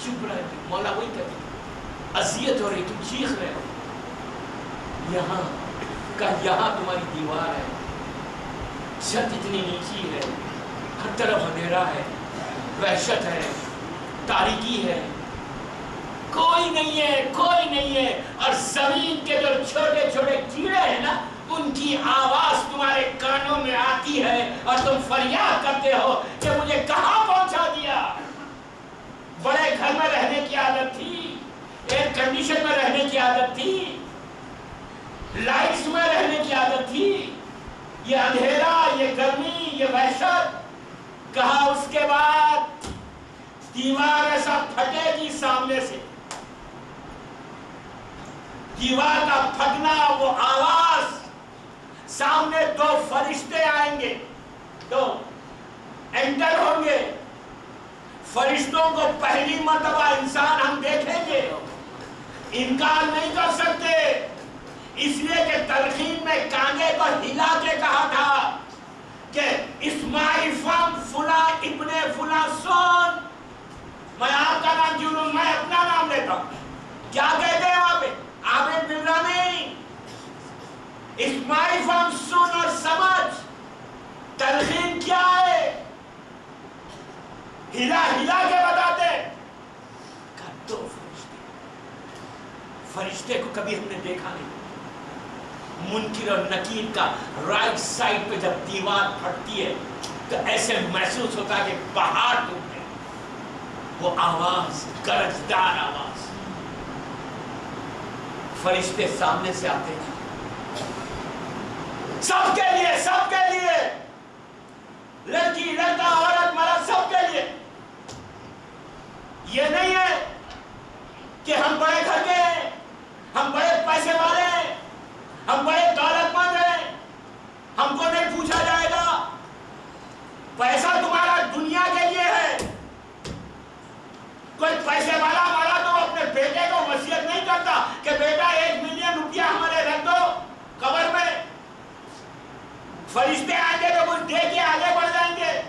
چپ رہے تھے. مولا وہی کہتے اذیت ہو رہی, تم چیخ رہے ہو. یہاں یہاں تمہاری دیوار ہے, چھت اتنی نیچی ہے, ہر طرف اندھیرا ہے, وحشت ہے, تاریکی ہے, کوئی نہیں ہے, کوئی نہیں ہے. اور زمین کے جو چھوٹے چھوٹے کیڑے ہیں نا, ان کی آواز تمہارے کانوں میں آتی ہے اور تم فریاد کرتے ہو کہ مجھے کہاں پہنچا دیا. بڑے گھر میں رہنے کی عادت تھی, ایئر کنڈیشن میں رہنے کی عادت تھی, لائٹس میں رہنے کی عادت تھی, یہ اندھیرا, یہ گرمی, یہ وحشت. کہا اس کے بعد دیوار ایسا پھٹے گی سامنے سے, دیوار کا پھٹنا, وہ آواز, سامنے دو فرشتے آئیں گے, دو انٹر ہوں گے. فرشتوں کو پہلی مرتبہ انسان ہم دیکھیں گے, انکار نہیں کر سکتے, اس لیے کہ تلقین میں کانگے کو ہلا کے کہا تھا کہ اسماعیل فم فلاں ابن فلاں سون. میں آپ کا نام کیوں لوں, میں اپنا نام لیتا ہوں. کیا کہتے ہیں وہاں پہ, عابد بلّہ نہیں, اسماعیل فم سن اور سمجھ. تلقین کیا ہے, ہلا ہلا کے بتاتے. کہا دو فرشتے, فرشتے کو کبھی ہم نے دیکھا نہیں. منکر اور نکیر کا رائٹ سائڈ پہ جب دیوار پھٹتی ہے تو ایسے محسوس ہوتا ہے کہ پہاڑ ٹوٹ گئے. وہ آواز, گرجدار آواز. فرشتے سامنے سے آتے ہیں, سب کے لیے, سب کے لیے, لڑکی, لڑکا, عورت, مرد, سب کے لیے. یہ نہیں ہے کہ ہم بڑے گھر کے ہیں, ہم بڑے پیسے والے ہیں, ہم بڑے دولت مند ہیں, ہم کو نہیں پوچھا جائے گا. پیسہ تمہارا دنیا کے لیے ہے. کوئی پیسے والا ہمارا تو اپنے بیٹے کو وصیت نہیں کرتا کہ بیٹا 1 ملین روپیہ ہمارے رکھ دو قبر میں. فرشتے آئیں گے تو کچھ دے کے آگے بڑھ جائیں گے.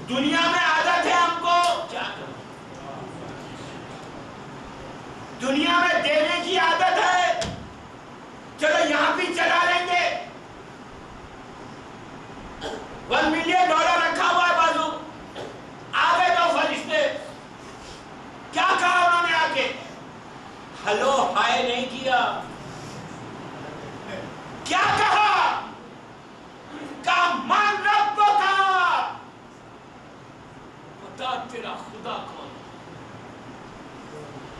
دنیا میں عادت ہے ہم کو, کیا کریں, دنیا میں دینے کی عادت ہے. چلو یہاں بھی چلا لیں گے, $1 ملین رکھا ہوا ہے بازو. آگے تو فرشتے, کیا کہا انہوں نے آ کے, ہلو ہائے نہیں کیا. کیا کہا, کہا من رب کا, بتا تیرا خدا کون.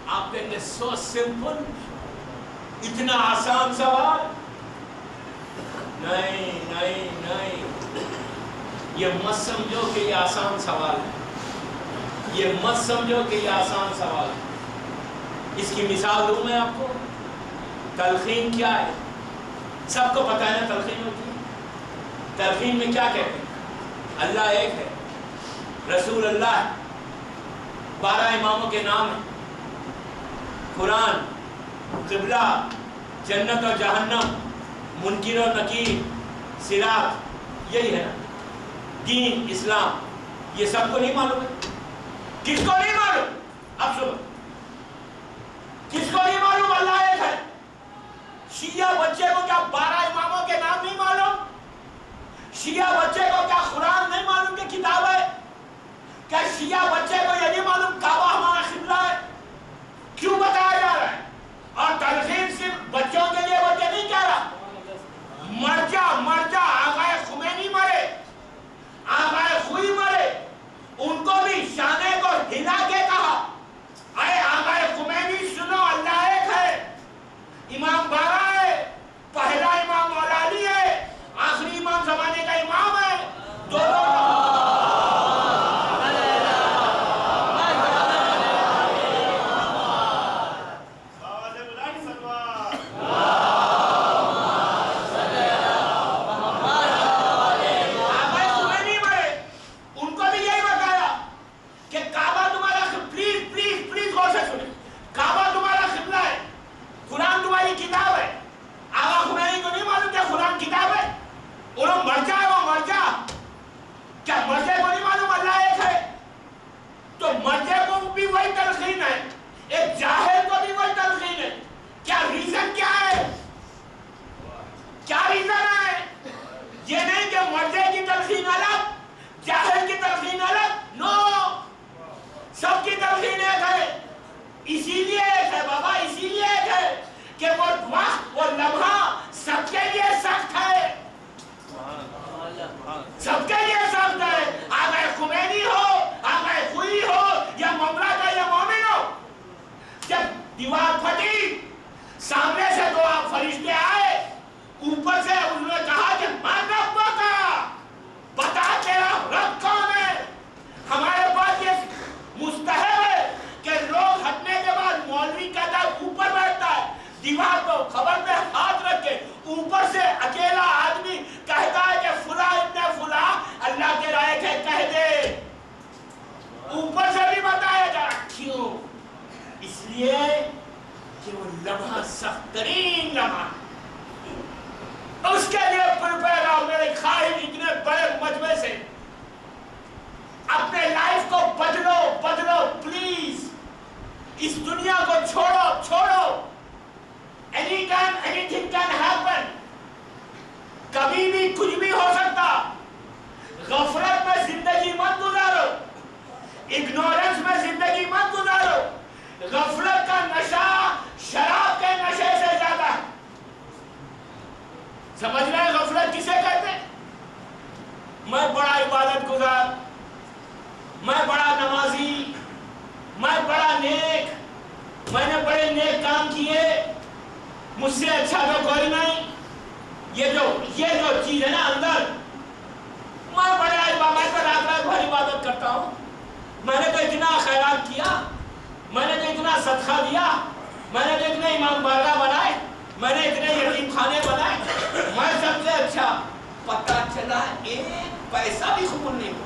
آپ کہیں گے سو سمپل, اتنا آسان سوال. نہیں نہیں نہیں, یہ مت سمجھو کہ یہ آسان سوال ہے, یہ مت سمجھو کہ یہ آسان سوال ہے. اس کی مثال دوں میں آپ کو. تلقین کیا ہے, سب کو پتہ ہے نا تلقین ہوتی ہے. تلقین میں کیا کہتے ہیں, اللہ ایک ہے, رسول اللہ ہے, 12 اماموں کے نام ہیں, قرآن, قبلہ, جنت اور جہنم, منکر اور نکیر, صراط, یہی ہے نا دین اسلام. یہ سب کو نہیں معلوم ہے. کس کو نہیں معلوم, اب سنو, کس کو نہیں معلوم اللہ ایک ہے. شیعہ بچے کو کیا 12 اماموں کے نام نہیں معلوم, شیعہ بچے کو کیا قرآن نہیں معلوم کہ کتاب ہے, کیا شیعہ بچے کو یہ نہیں معلوم کعبہ ہمارا قبلہ ہے. کیوں بتایا جا رہا ہے, اور تلقین صرف بچوں کے لیے بچے نہیں کہہ رہا. مر جا, مر جا, آقا خمینی مرے, آقا خوئی مرے, ان کو بھی شانے کو ہلا کے کہا, اے آقا خمینی سنو, اللہ ایک ہے, امام 12 ہے, پہلا امام مولا علی ہے, آخری امام زمانے کا امام ہے, دونوں وہی زندگی کچھ بھی ہو سکتا. غفلت میں زندگی مت گزارو, اگنورنس میں زندگی مت گزارو. غفلت کا نشہ شراب کے نشے سے زیادہ ہے. سمجھ رہے ہیں غفلت کسے کہتے ہیں؟ میں بڑا عبادت گزار, میں بڑا نمازی, میں بڑا نیک, میں نے بڑے نیک کام کیے, مجھ سے اچھا تو کوئی نہیں. یہ جو چیز ہے نا اندر, میں بڑا عبادت پر رات بھر عبادت کرتا ہوں, میں نے تو اتنا خیرات کیا, میں نے تو اتنا صدقہ دیا, میں نے تو اتنے امام بارگاہ بنائے, میں نے اتنے یتیم خانے بنائے, میں سب سے اچھا. پتہ چلا ایک پیسہ بھی قبول نہیں ہوا,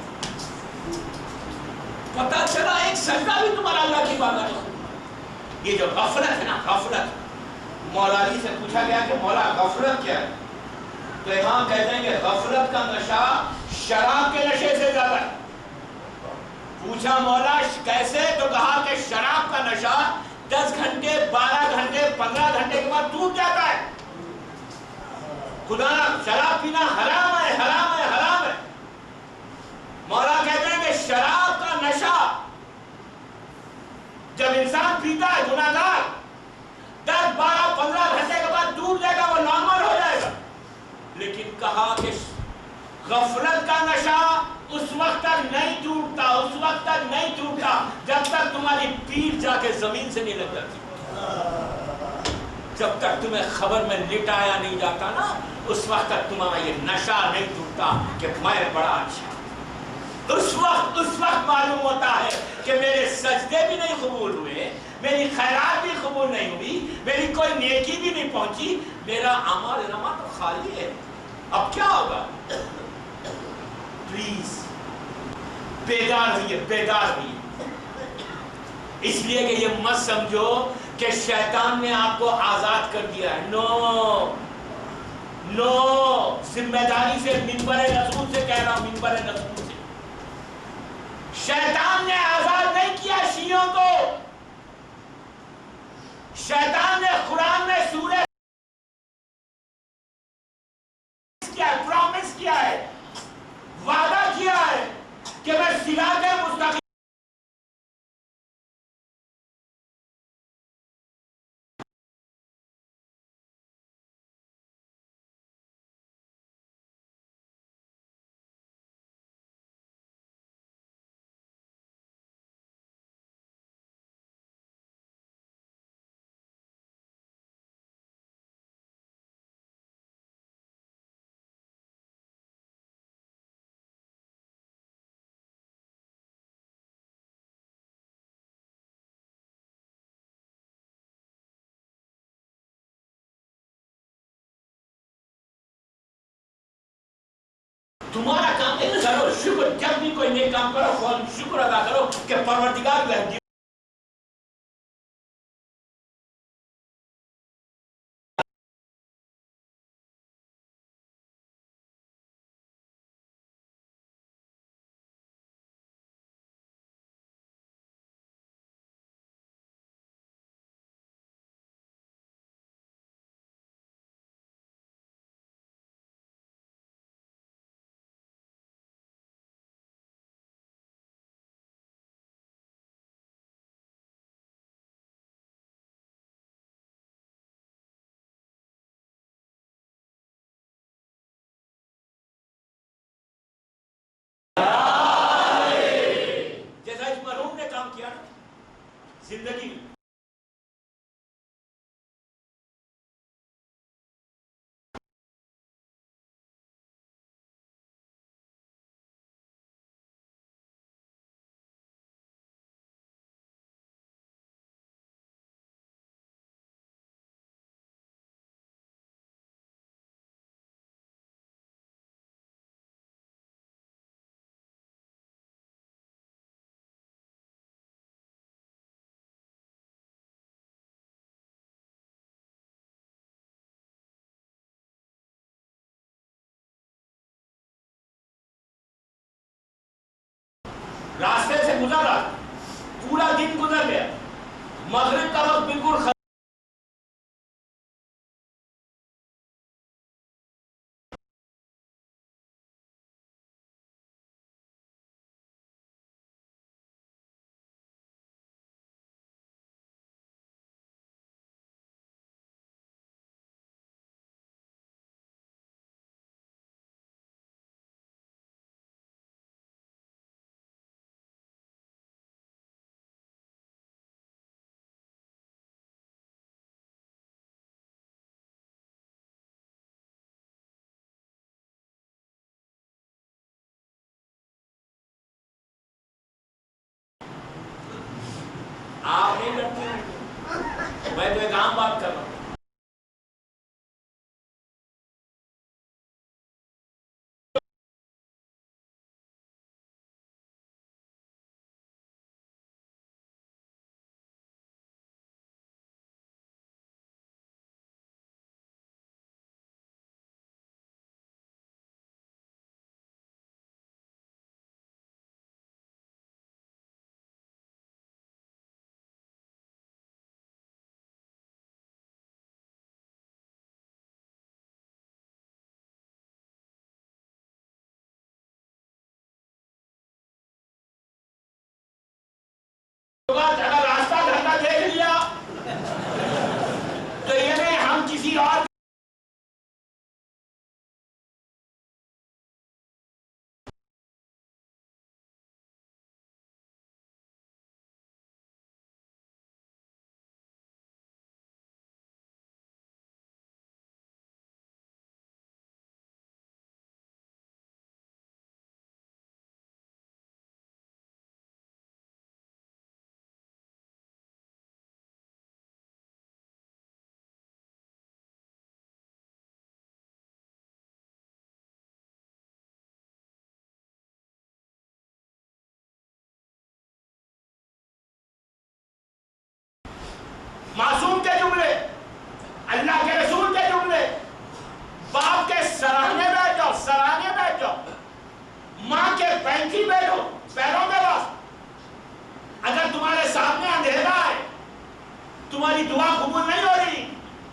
پتہ چلا ایک سجدہ بھی تمہارا اللہ کی بارگاہ میں قبول. یہ جو غفلت ہے نا, غفلت, مولا علی سے پوچھا گیا کہ مولا غفلت کیا ہے, تو امام کہتے ہیں کہ غفلت کا نشہ شراب کے نشے سے زیادہ ہے. پوچھا مولا کیسے, تو کہا کہ شراب کا نشہ 10 گھنٹے 12 گھنٹے 15 گھنٹے کے بعد ٹوٹ جاتا ہے. خدا شراب پینا حرام ہے, حرام ہے, حرام ہے. مولا کہتے ہیں کہ شراب کا نشہ جب انسان پیتا ہے گناہگار 10 12 15 گھنٹے کے بعد ٹوٹ جائے گا, وہ نارمل ہو جائے گا. لیکن کہا کہ غفلت کا نشہ اس وقت تک نہیں ٹوٹتا, اس وقت تک نہیں ٹوٹتا جب تک تمہاری پیٹھ جا کے زمین سے نہیں لگ جاتی. جب تک تمہیں خبر میں لٹایا نہیں جاتا نا, اس وقت تک تمہارا یہ نشہ نہیں ٹوٹتا کہ میں بڑا اچھا. اس وقت معلوم ہوتا ہے کہ میرے سجدے بھی نہیں قبول ہوئے, میری خیرات بھی قبول نہیں ہوئی, میری کوئی نیکی بھی نہیں پہنچی, میرا اعمال نامہ تو خالی ہے. اب کیا ہوگا؟ پلیز بیدار ہوئیے, بیدار ہوئیے. اس لیے کہ یہ مت سمجھو کہ شیطان نے آپ کو آزاد کر دیا ہے. نو نو, ذمہ داری سے منبر رسول سے کہہ رہا ہوں, منبر رسول سے. شیطان نے آزاد نہیں کیا شیعوں کو. شیطان نے قرآن میں سورہ پرومس کیا ہے, وعدہ کیا ہے کہ میں صراط مستقیم تمہارا کام ہے کرو شکر. جب بھی کوئی نیک کام کرو شکر ادا کرو کہ پروردگار جیسا اس مرحوم نے کام کیا نا زندگی میں. راستے سے گزر رہا, پورا دن گزر گیا, مغرب کا وقت بالکل آپ نہیں لڑتے ہیں، میں تو ایک عام بات کر رہا ہوں. اگر راستہ گھر کا دیکھ لیا تو یہ نہیں ہم کسی اور معصوم کے جملے، اللہ کے رسول کے جملے، باپ کے سراہنے بیٹھ جاؤ، سراہنے بیٹھ جاؤ، ماں کے پینکی بیٹھو پیروں کے واسطے. اگر تمہارے سامنے اندھیرا ہے، تمہاری دعا قبول نہیں ہو رہی،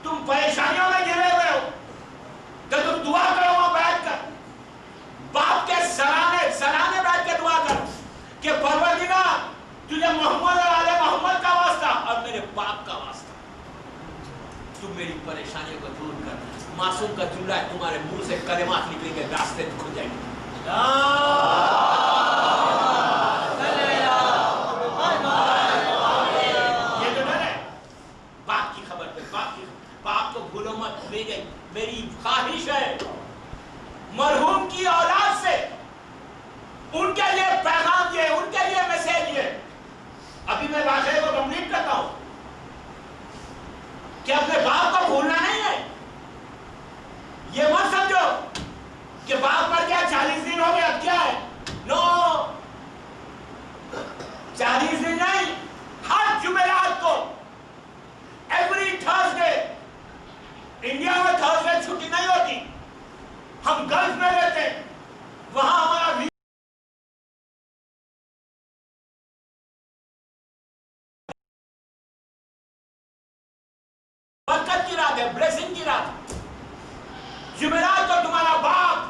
تم پریشانیوں میں گھرے ہوئے ہو، تو تم دعا کرو وہاں بیٹھ کر، باپ کے سراہنے بیٹھ کے دعا کرو کہ پروردگار تجھے محمد اور آل محمد کا واسطہ اور میرے باپ کا واسطہ تم میری پریشانیوں کو دور کر. معصوم کا جملہ ہے، تمہارے منہ سے کلمات نکلیں گے، راستے کھل جائیں گے. یہ جو ڈر ہے باپ کی خبر پہ، باپ کو بھولو مت. میری خواہش ہے مرحوم کی اولاد سے ان کے لیے پیغام یہ، ان کے لیے میسیج یہ. ابھی میں واقعے کو کمپلیٹ کرتا ہوں کہ اپنے باپ کو بھولنا نہیں ہے. یہ مت سمجھو کہ باپ مر گیا 40 دن ہو گیا کیا ہے. نو، 40 دن نہیں، ہر جمعرات کو ایوری تھرسڈے. انڈیا میں تھرسڈے چھٹی نہیں ہوتی، ہم گلف میں رہتے ہیں، وہاں ہمارا برکت کی رات ہے، بلیسنگ کی رات. جمعرات کو تمہارا باپ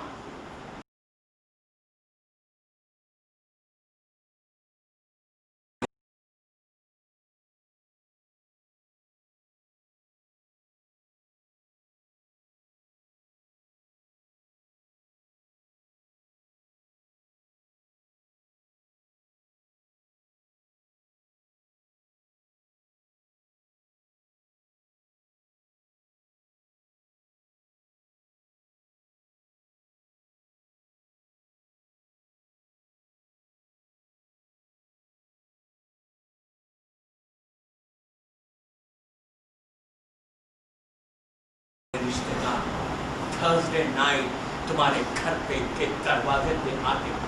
رشتے دار تھرسڈے نائٹ تمہارے گھر پہ کے دروازے پہ آتے ہیں.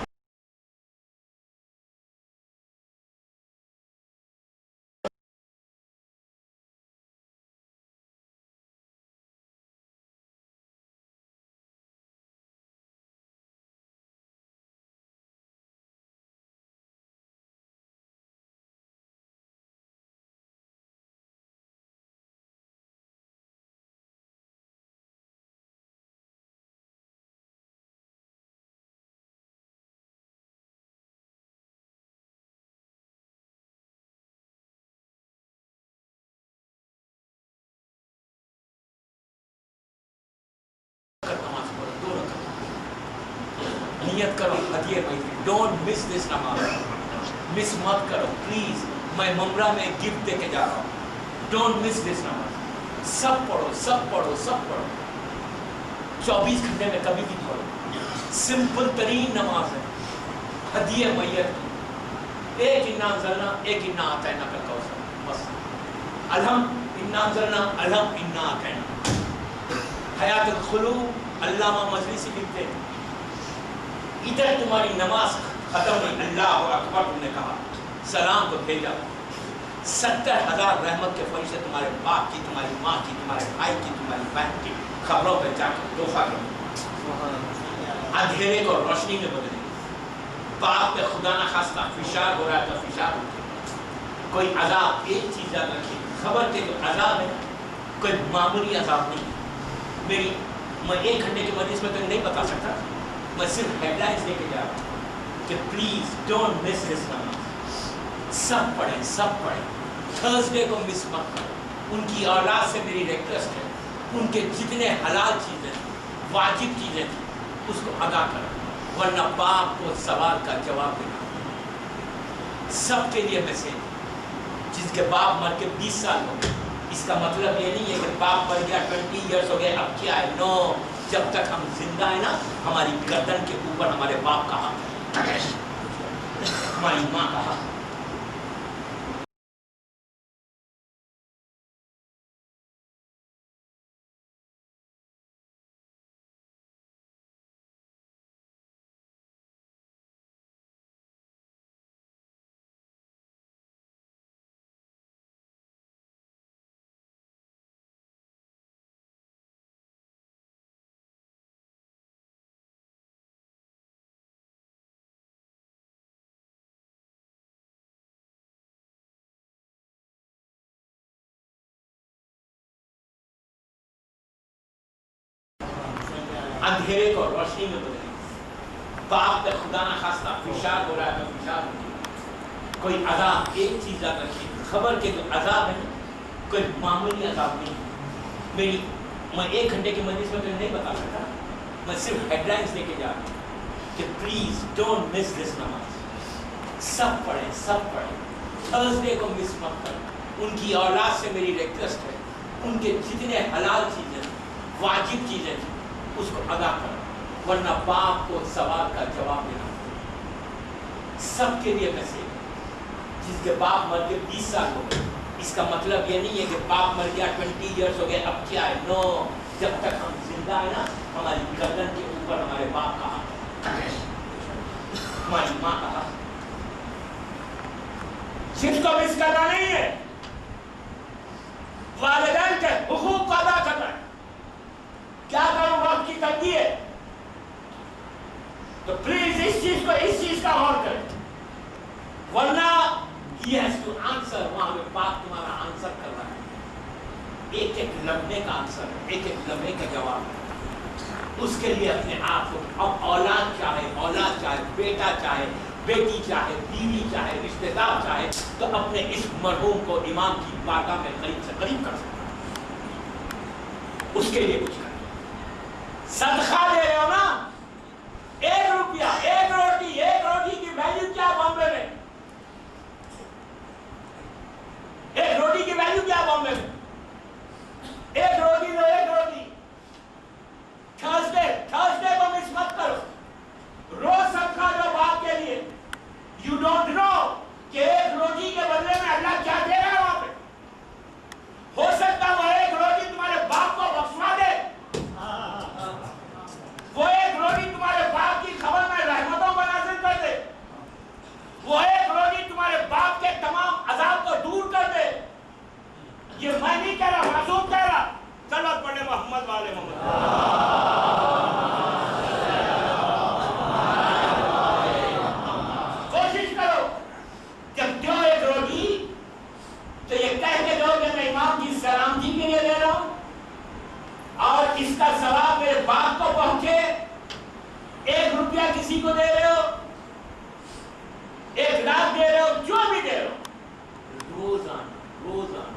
نیت کرو ہدیے میں، ڈونٹ مس دس نماز، مس مت کرو پلیز. میں ممرہ میں گفٹ دے کے جا رہا ہوں، ڈونٹ مس دس نماز. سب پڑھو، سب پڑھو، سب پڑھو، 24 گھنٹے میں کبھی بھی پڑھو. سمپل ترین نماز ہے، ہدیے میت کی. ایک انا انزلنا، ایک انا اعطیناک الکوثر. بس الحم انا انزلنا الحم انا اعطینا. حیات القلوب علامہ مجلسی لکھتے ہیں ادھر تمہاری نماز ختم ہوئی اللہ اکبر تم نے کہا سلام کو بھیجا 70,000 رحمت کے فرشتے تمہارے باپ کی تمہاری ماں کی تمہارے بھائی کی تمہاری بہن کی خبروں پہ جا کے تحفہ کرو. اندھیرے کو روشنی میں بدلے. باپ پہ خدا نہ خواستہ فشار ہو رہا ہے تو فشار ہو گیا. کوئی عذاب ایک چیز یاد رکھیے خبر کے جو عذاب ہے کوئی معمولی عذاب نہیں. میں 1 گھنٹے کے مجلس میں تو نہیں بتا سکتا. میں صرف ہیڈ لائنز لے کے جا رہا ہوں کہ پلیز ڈونٹ مس دس نماز. سب پڑھیں تھرسڈے کو مس مت کرو. ان کی اولاد سے میری ریکویسٹ ہے ان کے جتنے حلال چیزیں واجب چیزیں تھیں اس کو ادا کرو ورنہ باپ کو سوال کا جواب دینا. سب کے لیے میسیج جس کے باپ مر کے 20 سال ہو گئے اس کا مطلب یہ نہیں ہے کہ باپ مر گیا 20 ایئرس ہو گئے اب کیا ہے. نو جب تک ہم زندہ ہیں نا ہماری گردن کے اوپر ہمارے باپ کا حق ہے ہماری ماں کا حق. اندھیرے کو روشنی میں بدلے. باپ پہ خدا نہ خواستہ فشار ہو رہا ہے تو فشار ہو گیا. کوئی عذاب ایک چیز یاد رکھیے خبر کے جو عذاب ہے کوئی معمولی عذاب نہیں. میں 1 گھنٹے کی مجلس میں تو نہیں بتا سکتا. میں صرف ہیڈ لائنز لے کے جا رہا ہوں کہ پلیز ڈونٹ مس دس نماز. سب پڑھیں تھرسڈے کو مس مت کرو. ان کی اولاد سے میری ریکویسٹ ہے ان کے جتنے حلال چیزیں واجب چیزیں تھیں اس کو ادا کرو ورنہ باپ کو سوال کا جواب دینا. سب کے لیے میسیج جس کے باپ مر کے 20 سال ہو گئے اس کا مطلب یہ نہیں ہے کہ باپ مر گیا 20 ایئرس ہو گئے اب کیا ہے. نو جب تک ہم زندہ ہیں نا ہماری گردن کے اوپر ہمارے باپ کا حق ہے ہماری ماں کا حق. جس کو مس کرنا نہیں ہے والدین کے حقوق کو ادا کرنا ہے. کیا کروں وقت کی تنگی ہے تو پلیز اس چیز کا غور کریں ورنہ he has to answer. وہاں پہ باپ تمہارا آنسر کر رہا ہے. ایک لمحے کا آنسر ہے ایک لمحے کا جواب ہے. اس کے لیے اپنے آپ کو اب اولاد چاہے بیٹا چاہے بیٹی چاہے بیوی چاہے رشتہ دار چاہے تو اپنے اس مرحوم کو امام کی بارگاہ میں قریب سے قریب کر سکتا. اس کے لیے کچھ صدقہ دے رہے ہو نا. 1 روپیہ 1 روٹی کی ویلیو کیا بامبے میں. 1 روٹی کی ویلیو کیا بامبے میں. 1 روٹی تو 1 روٹی. تھرسڈے کو مس مت کرو. روز صدقہ دو باپ کے لیے. یو ڈونٹ نو کہ 1 روٹی کے بدلے میں اللہ کیا دے رہا ہے وہاں پہ. ہو سکتا وہ 1 روٹی تمہارے باپ کو بخشوا دے. وہ 1 روٹی تمہارے باپ کی خبر میں رحمتوں کو نازل کر دے. وہ 1 روٹی تمہارے باپ کے تمام عذاب کو دور کر دے. یہ میں نہیں کہہ رہا معصوم کہہ رہا. چلو پڑھے محمد والے محمد. کوشش کرو جب دو 1 روٹی تو یہ کہہ کے دو کہ میں امام کی سلامتی کے لیے دے رہا ہوں اور اس کا ثواب میرے باپ کو پہنچے. 1 روپیہ کسی کو دے رہے ہو 1 لاکھ دے رہے ہو جو بھی دے رہے ہو روزانہ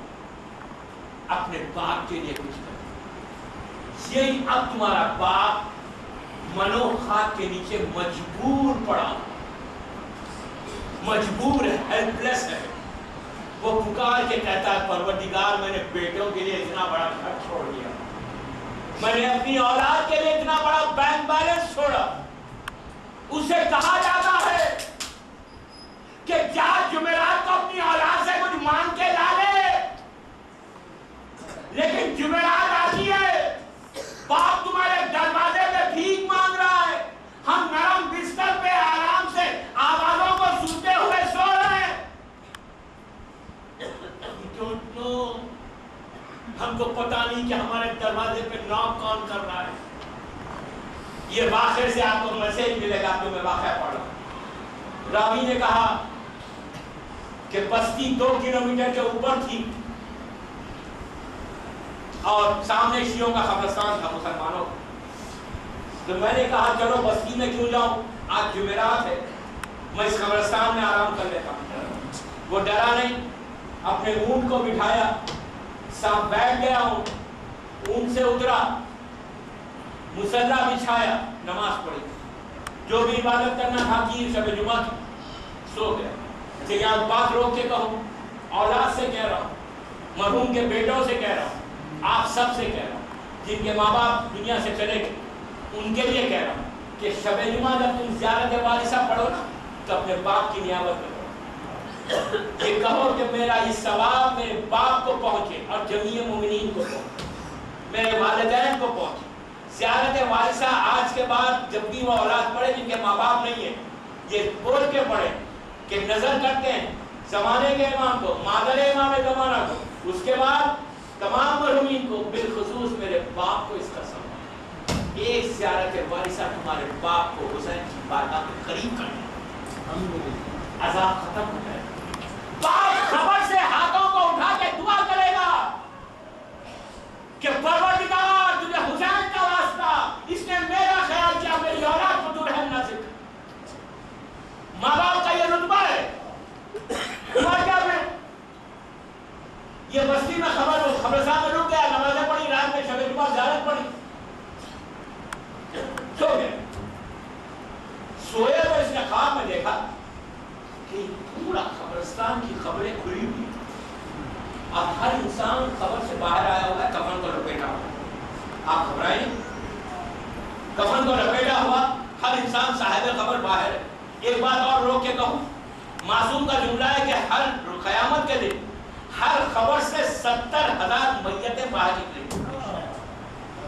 اپنے باپ کے لیے کچھ کرو. یہی اب تمہارا باپ منو خاک کے نیچے مجبور پڑا مجبور ہے ہیلپ لیس ہے. وہ پکار کے کہتا ہے پروردگار میں نے بیٹوں کے لیے اتنا بڑا گھر چھوڑ دیا میں نے اپنی اولاد کے لیے اتنا بڑا بینک بیلنس چھوڑا. اسے کہا جاتا ہے کہ جا جمعرات کو اپنی اولاد سے کچھ مانگ کے لا لے ہم کو پتہ نہیں کہ ہمارے دروازے پہ ناک کون کر رہا ہے. یہ واقعے سے آپ کو میسج ملے گا جو میں واقعہ پڑھ رہا ہوں. راوی نے کہا کہ بستی 2 کلومیٹر کے اوپر تھی اور سامنے شیعوں کا قبرستان تھا مسلمانوں کا. تو میں نے کہا چلو بستی میں کیوں جاؤں, آج جمعرات ہے, میں اس قبرستان میں آرام کر لیتا ہوں. وہ ڈرا نہیں, اپنے اونٹ کو بٹھایا, ساتھ بیٹھ گیا ہوں, اونٹ سے اترا, مصلی بچھایا, نماز پڑھی, جو بھی عبادت کرنا تھا کی, شب جمعہ کی, سو گیا. یہاں بات روک کے کہوں, اولاد سے کہہ رہا ہوں, مرحوم کے بیٹوں سے کہہ رہا ہوں, آپ سب سے کہہ رہا ہوں, جن کے ماں باپ دنیا سے چلے گئے ان کے لیے کہہ رہا ہوں کہ شب جمعہ جب تم زیارت وارثہ پڑھو نا تو اپنے باپ کی نیابت میں پڑھو. یہ کہو کہ میرا یہ ثواب میرے باپ کو پہنچے اور جمیع مومنین کو پہنچے, میرے والدین کو پہنچے. زیارت وارثہ آج کے بعد جب بھی وہ اولاد پڑھے جن کے ماں باپ نہیں ہیں, یہ بول کے پڑھے کہ نظر کرتے ہیں زمانے کے امام کو, مادر امام زمانہ کو, اس کے بعد تمام مرحومین کو, بالخصوص میرے باپ کو اس کا ثواب. ایک زیارت وارثہ تمہارے باپ کو حسین کی بارگاہ کے قریب کر دے, عذاب ختم ہو جائے. باپ خبر سے ہاتھوں کو اٹھا کے دعا کرے گا کہ پروردگار تجھے حسین کا واسطہ, اس نے میرا خیال کیا, میری اولاد کو دلہن نصیب کر. ماں باپ کا یہ رتبہ ہے. کیا میں یہ بستی میں خبرستان میں رک گیا, نمازیں پڑھی, رات میں شب جمعہ زیارت پڑھی, سو گئے. سوئے تو اس نے خواب میں دیکھا کہ پورا قبرستان کی خبریں کھلی ہوئی اور ہر انسان خبر سے باہر آیا ہوا ہے, کفن کو لپیٹا ہوا. آپ گھبرائیں, کفن کو لپیٹا ہوا ہر انسان صاحب خبر باہر ہے. ایک بات اور روک کے کہوں, معصوم کا جملہ ہے کہ ہر قیامت کے دن ہر خبر سے 70,000 میتیں باہر نکلیں.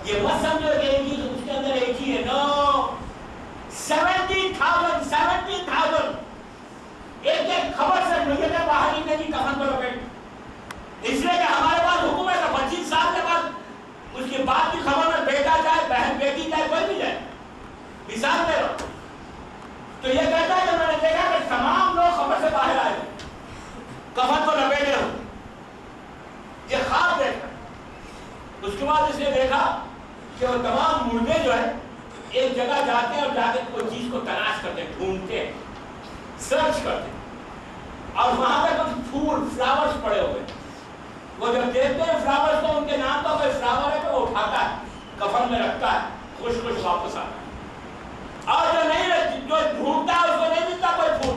یہ مت سمجھو کہ ایک ہی اس کے اندر ایک ہی ہے, نو, 70,000 ایک ایک خبر سے میتیں باہر نکلیں گی کفن کو لپیٹ. اس لیے کہ ہمارے پاس حکم ہے کہ 25 سال کے بعد اس کی بات کی خبر میں بیٹا جائے, بہن, بیٹی جائے, کوئی بھی جائے, مثال دے رہا ہوں. تو یہ کہتا ہے کہ میں نے دیکھا کہ تمام لوگ خبر سے باہر آئے, کفن کو لپیٹے ہو. یہ خواب دیکھا. اس کے بعد اس نے دیکھا کہ وہ تمام مردے جو ہے ایک جگہ جاتے ہیں اور جا کے کوئی چیز کو تلاش کرتے ہیں, ڈھونڈتے ہیں, سرچ کرتے ہیں, اور وہاں پہ کچھ پھول, فلاورز پڑے ہوئے. وہ جب دیکھتے ہیں فلاورز کو, ان کے نام کا کوئی فلاور ہے تو وہ اٹھاتا ہے, کفن میں رکھتا ہے, خوش خوش واپس آتا ہے. اور جو نہیں, جو ڈھونڈتا ہے اس کو نہیں ملتا کوئی پھول,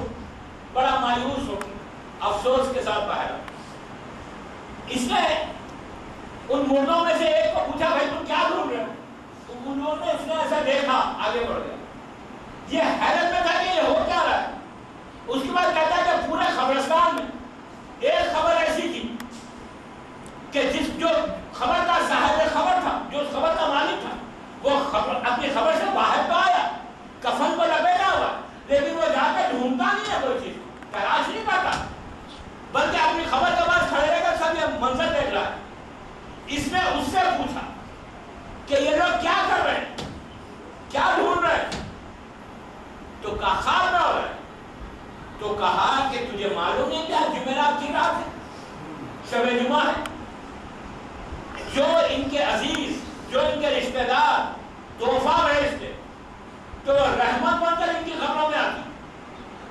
بڑا مایوس ہو افسوس کے ساتھ باہر. اس نے ان مردوں میں سے ایک کو پوچھا, بھائی تم کیا ڈھونڈ رہے ہو؟ انہوں نے اس نے ایسا دیکھا, آگے بڑھ گیا. یہ حیرت میں تھا کہ یہ ہو کیا رہا ہے. اس کے بعد کہتا ہے کہ پورے قبرستان میں ایک خبر ایسی تھی کہ جو خبر کا صاحب خبر تھا, جو اس خبر کا مالک تھا, وہ اپنی خبر سے باہر تو آیا, کفن کو لپیٹا ہوا, لیکن وہ جا کے ڈھونڈتا نہیں ہے کوئی چیز, تلاش نہیں کرتا, بلکہ اپنی خبر کے بعد کھڑے رہ کر سب یہ منظر دیکھ رہا ہے. اس نے اس سے پوچھا کہ یہ لوگ کیا کر رہے ہیں, کیا ڈھونڈ رہے ہیں؟ تو کہا خواب میں ہو رہا ہے. تو کہا کہ تجھے معلوم ہے کیا جمعرات کی رات ہے, شب جمعہ ہے, جو ان کے عزیز, جو ان کے رشتہ دار تحفہ بھیجتے تو رحمت بن کر ان کی خبروں میں آتی,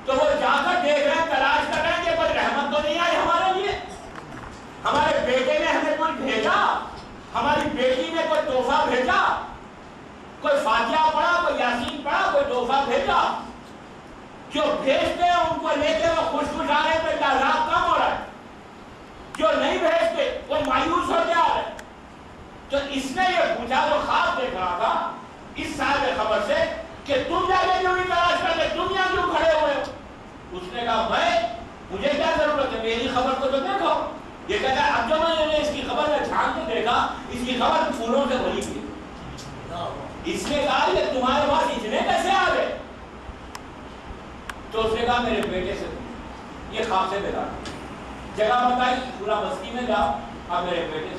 تو وہ جا کر دیکھ رہے ہیں, تلاش کر رہے ہیں کہ کوئی رحمت تو نہیں آئی ہمارے لیے, ہمارے بیٹے نے ہمیں کوئی بھیجا, ہماری بیٹی نے کوئی تحفہ بھیجا, کوئی فاتحہ پڑھا, کوئی یاسین پڑھا, کوئی تحفہ بھیجا. جو بھیجتے ہیں ان کو لے کے وہ خوش خوش آ رہے ہیں تو عذاب کم ہو رہا ہے, جو نہیں بھیجتے وہ مایوس ہو کے آ رہے ہیں. تو اس نے یہ پوچھا, وہ خواب دیکھ رہا تھا اس صاحب خبر سے, کہ تم جا کے کیوں نہیں تلاش کرتے, تم یہاں کیوں کھڑے ہوئے ہو؟ اس نے کہا بھائی مجھے کیا ضرورت ہے, میری خبر کو تو دیکھو. یہ کہتا ہے اب جو میں نے اس کی خبر میں جھانک کے دیکھا, اس کی خبر پھولوں سے بھری ہوئی. اس نے کہا کہ تمہارے پاس اتنے کیسے آ گئے؟ تو اس نے کہا میرے بیٹے سے, یہ خواب سے بیدار, جگہ بتائی, پورا بستی میں جاؤ, اب میرے بیٹے سے.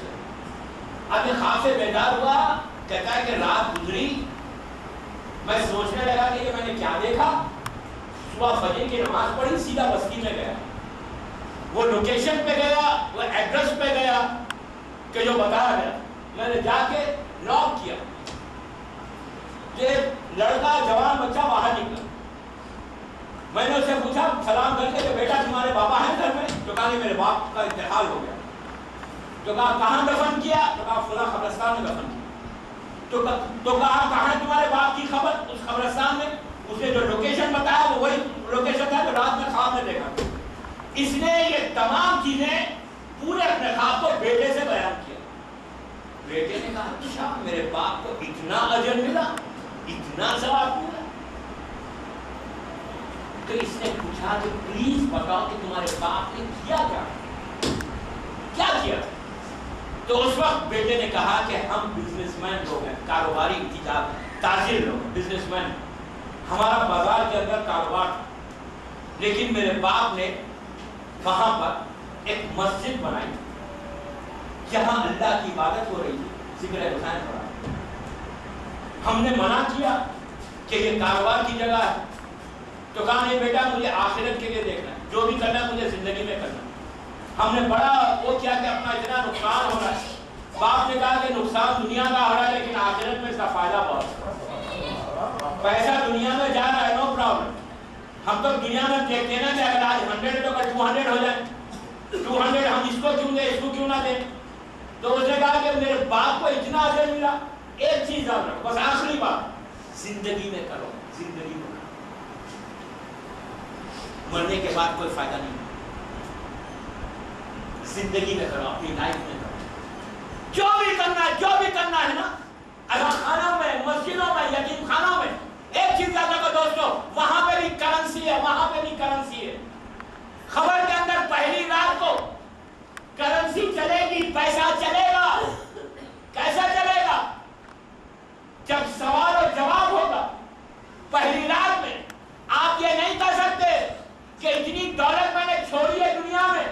ابھی خواب سے بیدار ہوا، کہتا ہے کہ رات گزری، میں سوچنے لگا کہ یہ میں نے کیا دیکھا. صبح فجر کی نماز پڑھی، سیدھا بستی میں گیا، وہ لوکیشن پہ گیا، وہ ایڈریس پہ گیا کہ جو بتایا گیا. میں نے جا کے ناک کیا، کہ لڑکا جوان بچہ باہر نکلا. میں نے اسے پوچھا سلام کر کے کہ بیٹا تمہارے بابا ہیں گھر میں؟ تو کہا کہ میرے باپ کا انتقال ہو گیا. تو کہا کہاں دفن کیا؟ تو کہا فلاں قبرستان میں دفن کیا. تو کہا کہاں تمہارے باپ کی خبر؟ اس قبرستان میں. اس نے جو لوکیشن بتایا وہ وہی لوکیشن تھا جو رات میں خواب میں دیکھا. اس نے یہ تمام چیزیں پورے اپنے خواب کو بیٹے سے بیان کیا. بیٹے نے کہا اچھا میرے باپ کو اتنا اجر ملا، اتنا ثواب ملا. تو اس نے پوچھا کہ پلیز بتاؤ کہ تمہارے باپ نے کیا کیا کیا. تو اس وقت بیٹے نے کہا کہ ہم بزنس مین لوگ ہیں، کاروباری تاجر لوگ ہیں، بزنس مین. ہمارا بازار کے اندر کاروبار تھا، لیکن میرے باپ نے وہاں پر ایک مسجد بنائی جہاں اللہ کی عبادت ہو رہی تھی، ذکر حسین پڑھا. ہم نے منع کیا کہ یہ کاروبار کی جگہ ہے. تو کہا نہیں بیٹا مجھے آخرت کے لیے دیکھنا ہے، جو بھی کرنا ہے مجھے زندگی میں کرنا ہے. ہم نے بڑا وہ کیا کہ اپنا اتنا نقصان ہو رہا ہے. باپ نے کہا کہ نقصان دنیا کا ہو رہا ہے لیکن آخرت میں اس کا فائدہ بہت ہے. پیسہ دنیا میں جا رہا ہے، نو پرابلم. ہم تو دنیا میں دیکھتے ہیں نا کہ اگر آج 100 تو کل 200 ہو جائے. 200 ہم اس کو کیوں دیں، اس کو کیوں نہ دیں. تو اس نے کہا کہ میرے باپ کو اتنا اجر ملا. ایک چیز یاد رکھو، بس آخری بات، زندگی میں کرو، زندگی میں. مرنے کے بعد کوئی فائدہ نہیں. زندگی میں کرو، اپنی لائف میں کرو. جو بھی کرنا ہے نا، اگر خانوں میں، مسجدوں میں، یتیم خانوں میں. ایک چیز یاد رکھو دوستو، وہاں پہ بھی کرنسی ہے، وہاں پہ بھی کرنسی ہے. خبر کے اندر پہلی رات کو کرنسی چلے گی، پیسہ چلے گا. کیسا چلے گا؟ جب سوال و جواب ہوگا. پہلی رات میں آپ یہ نہیں کہہ سکتے کہ اتنی دولت میں نے چھوڑی ہے دنیا میں،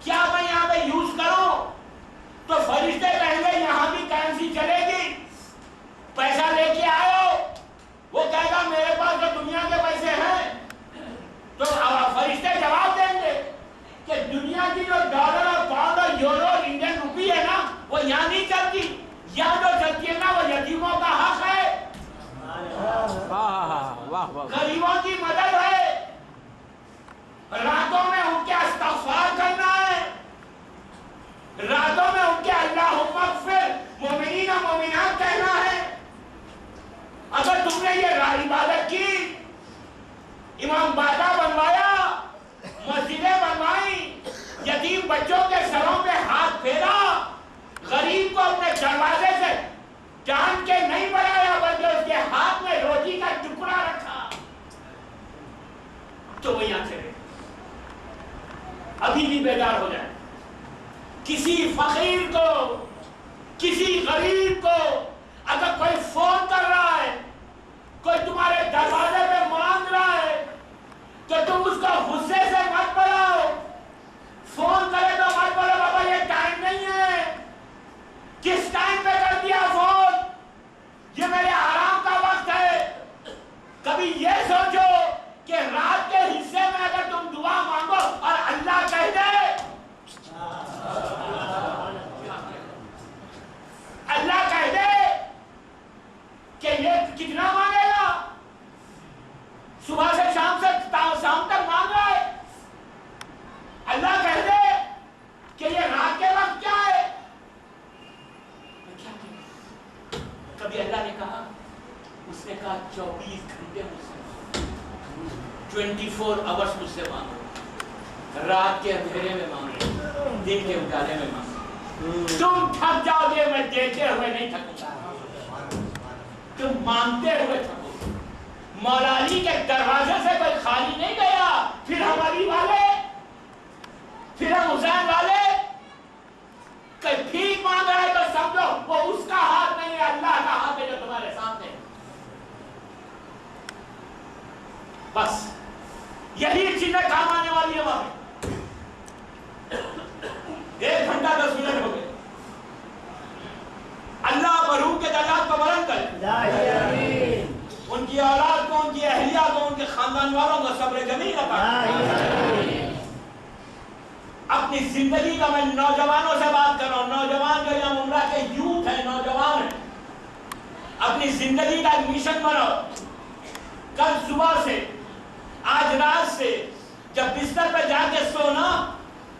کیا میں یہاں پہ یوز کروں؟ تو فرشتے کہیں گے یہاں بھی کرنسی چلے گی، پیسہ لے کے آؤ. وہ کہے گا میرے پاس جو دنیا کے پیسے ہیں. تو فرشتے جواب دیں گے کہ دنیا کی جو ڈالر اور پاؤنڈ اور یورو اور انڈین روپی ہے نا، وہ یہاں نہیں چلتی. یہاں جو چلتی ہے نا وہ یتیموں کا حق ہے، غریبوں کی مدد ہے. راتوں میں ان کے استغفار کرنا ہے، راتوں میں ان کے اللہم اغفر مومنین و مومنات کہنا ہے. اگر تم نے یہ عبادت کی، امام بادا بنوایا، مسجدیں بنوائی، یتیم بچوں کے سروں پہ ہاتھ پھیرا، غریب کو اپنے دروازے سے جان کے نہیں بڑھایا بلکہ اس کے ہاتھ میں روٹی کا ٹکڑا رکھا، تو وہ یہاں چلے. ابھی بھی بیدار ہو جائے. کسی فقیر کو، کسی غریب کو اگر کوئی فون کر رہا ہے، کوئی تمہارے دروازے پہ مانگ رہا ہے، تو تم اس کو غصے سے مت بلاؤ. فون کرے تو مت بولو بابا یہ ٹائم نہیں ہے. کس ٹائم پہ کر دیا فون؟ یہ میرے آرام کا وقت ہے. کبھی یہ سوچو کہ رات کے حصے میں اگر تم دعا مانگو اور اللہ کہہ دے، اللہ کہہ دے کہ یہ کتنا مانگے گا، صبح سے شام تک مانگ رہا ہے. اللہ کہہ دے کہ یہ رات کے وقت کیا ہے. کبھی اللہ نے کہا، اس نے کہا 24 گھنٹے مجھ سے، 24 آورس مجھ سے مانگو. رات کے اندھیرے میں مانگو، دن کے اجالے میں مانگو. تم تھک جاؤ گے، میں دیتے ہوئے نہیں تھکوں. تم مانگتے ہوئے تھکو. مولا علی کے دروازے سے کوئی خالی نہیں گیا. پھر ہم علی والے، پھر ہم حسین والے. کوئی بھیک مانگ رہا ہے تو سمجھو وہ اس کا ہاتھ نہیں ہے، اللہ کا ہاتھ ہے جو تمہارے سامنے. بس یہی چیزیں کام آنے والی ہے. وہاں 1 گھنٹہ 10 منٹ ہو گئے. اپنی زندگی کا، میں نوجوانوں سے بات کر رہا ہوں، نوجوان جو یہاں عمرہ کے یوتھ ہیں، نوجوان ہیں، اپنی زندگی کا ایک مشن بناؤ. کل صبح سے، آج رات سے جب بستر پہ جا کے سونا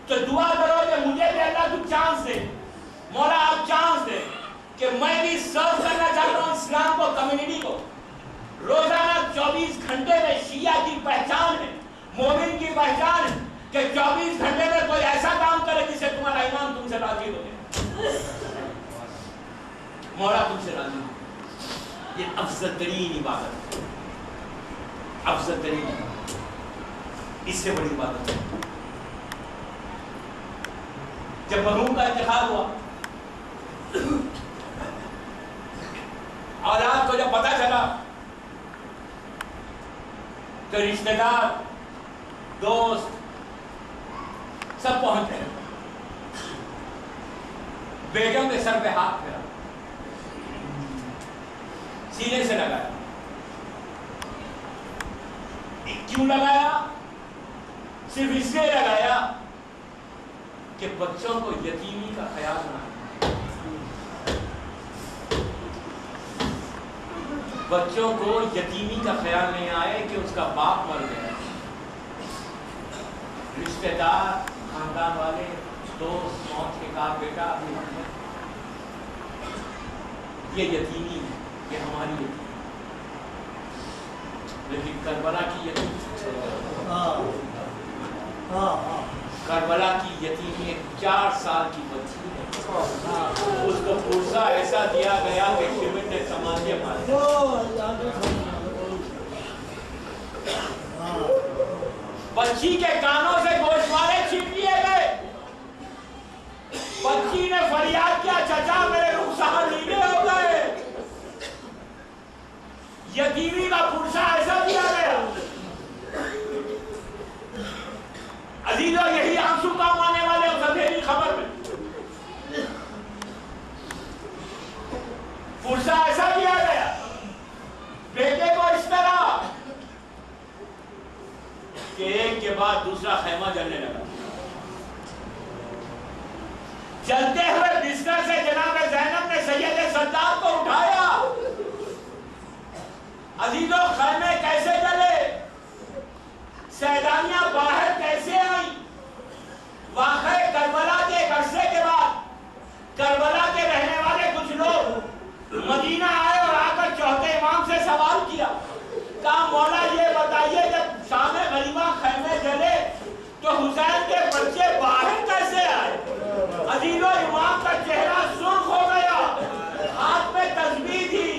تو دعا کرو کہ مجھے بھی اللہ کو چانس دے، مولا آپ چانس دے کہ میں بھی سرو کرنا چاہتا ہوں اسلام کو، کمیونٹی کو. روزانہ 24 گھنٹے میں شیعہ کی پہچان ہے، مومن کی پہچان ہے کہ 24 گھنٹے میں کوئی ایسا کام کرے جس سے تمہارا امام تم سے راضی ہو جائے، مولا تم سے راضی ہو. یہ افضل ترین عبادت ہے، افضل ترین عبادت، اس سے بڑی عبادت ہے. جب مرحوم کا انتقال ہوا، اولاد کو جب پتا چلا تو رشتہ دار، دوست سب پہنچ گئے. بیگم کے سر پہ ہاتھ پھیرا، سینے سے لگایا. کیوں لگایا؟ صرف اس لیے لگایا کہ بچوں کو یتیمی کا خیال نہ آئے، بچوں کو یتیمی کا خیال نہیں آئے کہ اس کا باپ مر گیا. رشتہ دار، خاندان والے، دوست، موت کے کہا بیٹا ابھی مر گیا. یہ یتیمی ہے، یہ ہماری یتیمی. لیکن کربلا کی یتیمی، کربلا کی یتیمی ایک 4 سال کی بچی ہے. اس کو پرسا ایسا دیا گیا کہ سیمنٹ نے سماجے مارے. بچی کے کانوں سے گوشوارے چھپ لیے گئے. بچی نے فریاد کیا، چچا میرے رخسار نیلے ہو گئے. یتیمی کا پرسا ایسا دیا گیا. عزیزو، یہی آنسو کام آنے والے اس اندھیری خبر میں. پرسا ایسا دیا گیا بیٹے کو اس طرح کہ ایک کے بعد دوسرا خیمہ جلنے لگا. چلتے ہوئے بستر سے جناب زینب نے سید صداد کو اٹھایا. عزیزو، خیمے کیسے جلے، سیلانیاں باہر کیسے آئیں. واقعہ کربلا کے ایک عرصے کے بعد کربلا کے رہنے والے کچھ لوگ مدینہ آئے اور آ کر چوتھے امام سے سوال کیا، کہا مولا یہ بتائیے جب شام غریبہ خیمے جلے تو حسین کے بچے باہر کیسے آئے. عزیزو، امام کا چہرہ سرخ ہو گیا، ہاتھ میں تسبیح تھی.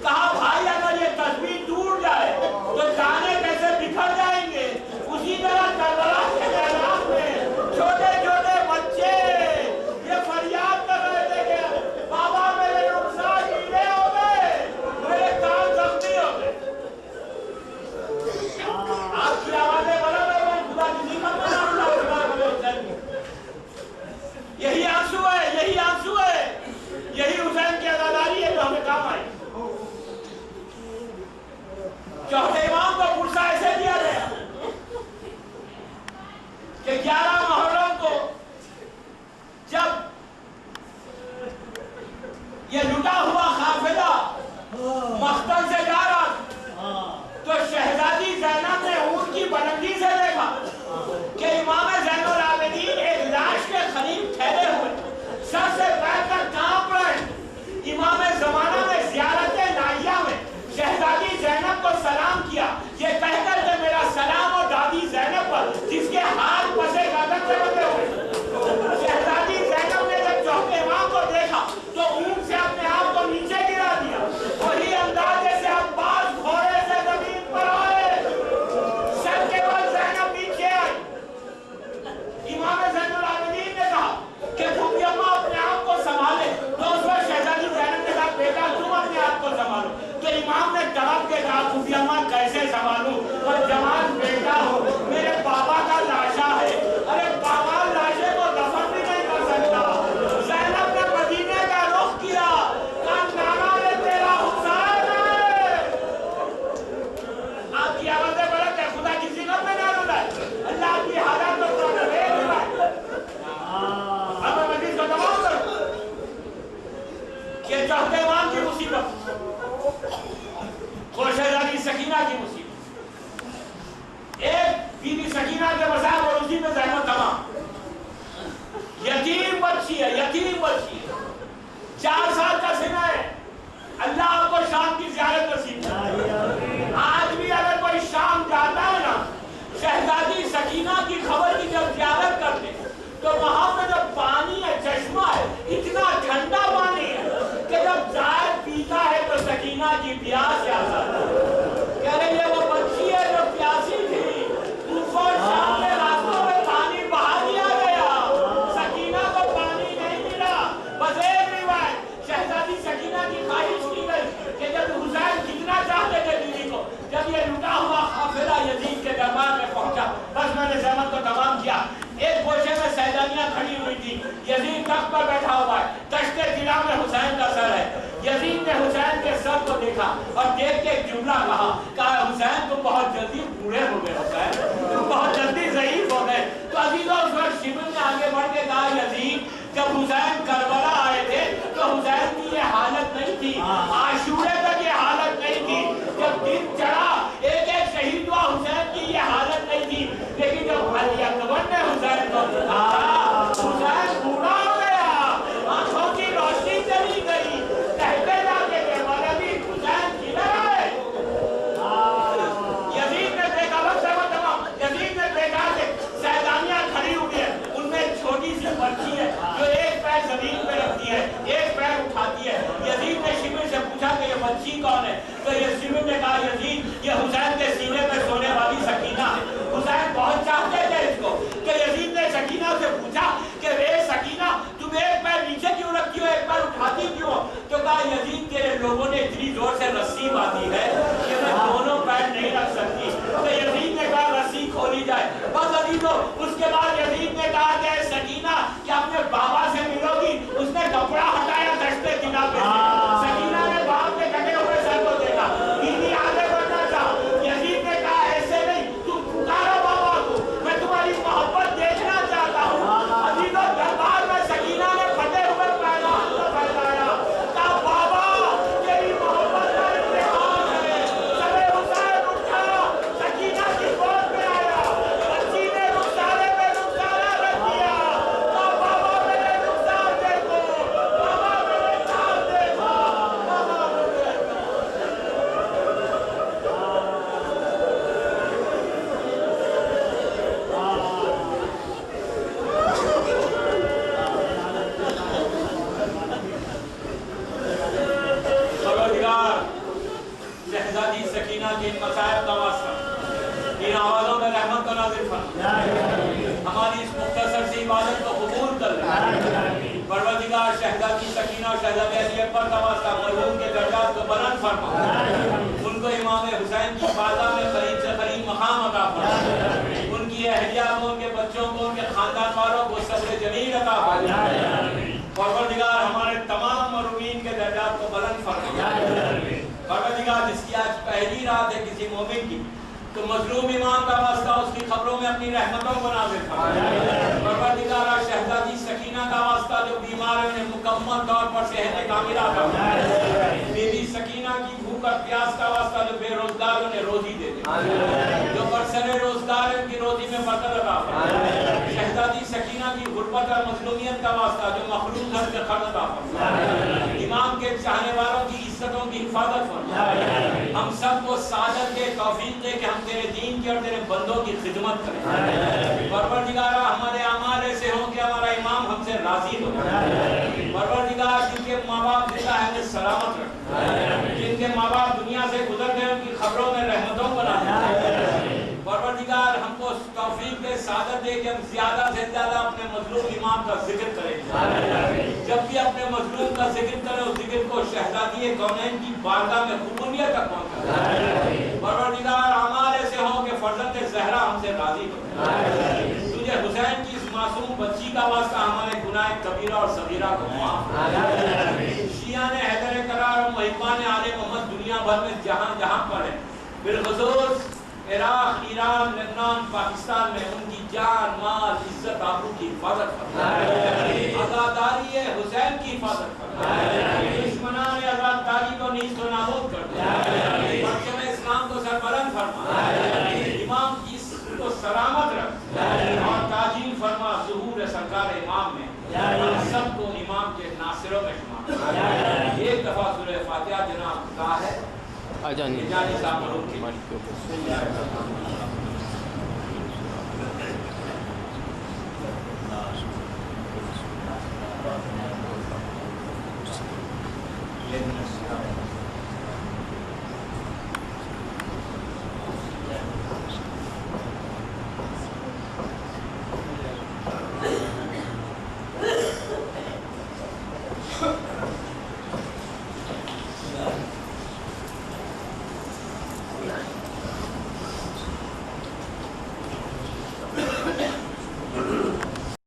کہا بھائی اگر یہ تسبیح ٹوٹ جائے تو جانے کیسے بکھر جائیں گے. اسی طرح کربلا کے میدان میں چھوٹے چھوٹے بچے یہ فریاد کر رہے تھے کہ بابا میرے رخسار نیلے ہو گئے، میرے کان زخمی ہو گئے. آپ کی آوازیں بلند ہو گئی، خدا کی نعمت میں نہ یہی آنسو ہے، یہی آنسو ہے، یہی حسین کی عزاداری ہے جو ہمیں کام آئی. چوتھے امام کو پرسا ایسے دیا گیا کہ 11 محرم کو جب یہ لٹا ہوا قافلہ مختل سے جا رہا تو شہزادی زینب نے اونٹ کی بلندی سے دیکھا کہ امام زین العابدین ایک لاش کے قریب ٹھہرے ہوئے، سر سے پیر تک کانپ رہے. امام زمانہ نے زیارت نائیہ میں شہزادی زینب کو سلام کیا، یہ کہہ کر کہ میرا سلام اور دادی زینب پر جس کے ہاتھ پسے گردن سے بندھے ہوئے. شہزادی زینب نے جب چوتھے امام کو دیکھا تو اونٹ سے اپنے آپ شہزادیاں کھڑی ہوئی تھی. یزید تخت پر بیٹھا ہوا ہے, تشت طلا میں حسین کا سر ہے. یزید نے حسین کے سر کو دیکھا اور دیکھ کے ایک جملہ کہا حسین تم بہت جلدی بوڑھے ہو گئے, حسین تم بہت جلدی ضعیف ہو گئے. تو عزیزوں اس وقت شبل نے آگے بڑھ کے کہا یزید جب حسین کربلا آئے تھے تو حسین کی یہ حالت نہیں تھی, عاشورے تک یہ حالت نہیں تھی, جب دن چڑھا ایک ایک شہید ہوا حسین کی یہ حالت نہیں تھی. لیکن جب علی اکبر نے حسین کو دیکھا حسین بوڑھا ہو گیا, آنکھوں کی روشنی چلی گئی, کہتے جا کے کہ ولدی حسین کدھر آئے. یزید نے دیکھا وقت تمام, یزید نے دیکھا کہ شہزادیاں کھڑی ہوئی ہیں, ان میں ایک چھوٹی سی بچی ہے جو ایک پیر زمین پہ رکھتی ہے ایک پیر اٹھاتی ہے. یزید نے شمر سے پوچھا کہ یہ بچی کون ہے, تو یہ شمر نے کہا یزید یہ حسین کے سینے پہ سونے والی سکینہ ہے. حسین بہت چاہتے تھے اس کو, کہ یزید نے سکینہ سے پوچھا کہ اے سکینہ تم ایک پیر نیچے کیوں رکھتی ہو ایک پیر اٹھاتی کیوں, تو کہا یزید تیرے لوگوں نے اتنی زور سے رسی باندھی ہے کہ میں دونوں پیر نہیں رکھ سکتی. تو یزید نے کہا رسی کھولی جائے. بس عزیزو اس کے بعد یزید نے کہا کہ اے سکینہ کیا اپنے بابا سے ملو گی. اس نے کپڑا ہٹایا دشت طلا پہ سے. سکینہ نے باپ کے کٹے ہوئے سر کو دیکھا, بیوی آگے بڑھنا چاہا. یزید نے کہا ایسے نہیں, تم پکارو بابا کو, میں تمہاری محبت دیکھنا چاہتا ہوں. عزیزو دربار میں سکینہ نے پھٹے ہوئے پیغام کو پھیلایا, کہا بابا تیری محبت کا امتحان ہے. سبے حسین اٹھا, سکینہ کی گود میں آیا, بچی نے رخسارے پہ رخسارا رکھ دیا. کہا بابا میرے رخسار دیکھو, بابا میرے چال دیکھو, بابا میرے پروردگار شہزادی سکینہ کے ان مصائب کا واسطہ ان آوازوں میں رحمت کو نازل فرما, ہماری اس مختصر سی عبادت کو قبول کر لے. پروردگار شہزادی سکینہ اور شہزادے علی اکبر کا واسطہ مرحوم کے درجات کو بلند فرما, ان کو امام حسین کی بارگاہ میں قریب سے قریب مقام عطا فرما, ان کی اہلیہ کو, ان کے بچوں کو, ان کے خاندان والوں کو صبر جمیل عطا فرما. پروردگار ہمارے تمام مرحومین کے درجات کو بلند فرما. پروردگار جس کی آج پہلی رات ہے کسی مومن کی, تو مظلوم امام کا واسطہ اس کی خبروں میں اپنی رحمتوں کو نازل فرما. پروردگار شہزادی سکینہ کا واسطہ جو بیمار ہے انہیں مکمل طور پر صحت کاملہ عطا فرما. بیوی سکینہ کی بھوک اور پیاس کا واسطہ جو بے روزگار انہیں روزی دے دے, جو برسر روزگار ان کی روزی میں برکت عطا فرما. شہزادی سکینہ کی غربت اور مظلومیت کا واسطہ جو مخلوق گھر کے خرچ عطا فرما. امام کے چاہنے والوں کی عزتوں کی حفاظت فرما. ہم سب کو سعادت دے, توفیق دے کہ ہم تیرے دین کی اور تیرے بندوں کی خدمت کریں. پروردگار ہمارے اعمال ایسے ہوں کہ ہمارا امام ہم سے راضی ہو. پروردگار جن کے ماں باپ زندہ ہیں انہیں سلامت رکھ, جن کے ماں باپ دنیا سے گزر گئے ان کی خبروں میں رحمتوں کو نازل. پروردگار ہم کو توفیق دے, سعادت دے کہ ہم زیادہ سے زیادہ اپنے مظلوم امام کا ذکر کریں. جب بھی اپنے مظلوم کا ذکر کریں اس ذکر کو شہزادی کونین کی بارگاہ میں قبولیت تک پہنچائیں. پروردگار اعمال ایسے ہوں کہ فرزند زہرا ہم سے راضی ہو. تجھے حسین کی اس معصوم بچی کا واسطہ ہمارے گناہ کبیرہ اور صغیرہ کو معاف. شیعہ نے حیدر کرار اور محبان آل محمد دنیا بھر میں جہاں جہاں پر ہیں, بالخصوص عراق, ایران, لبنان, پاکستان میں ان کی جان, مال, عزت, آبرو کی حفاظت فرما. عزاداری حسین کی حفاظت فرما. دشمنان عزاداری کو نیست و نابود کر دے. پرچم اسلام کو سربلند فرما. امام کی کو سلامت رکھ اور تاجیل فرما ظہور سرکار امام میں. ہم سب کو امام کے ناصروں میں شمار. ایک دفعہ سورہ فاتحہ جناب کا ہے. جانی صاحب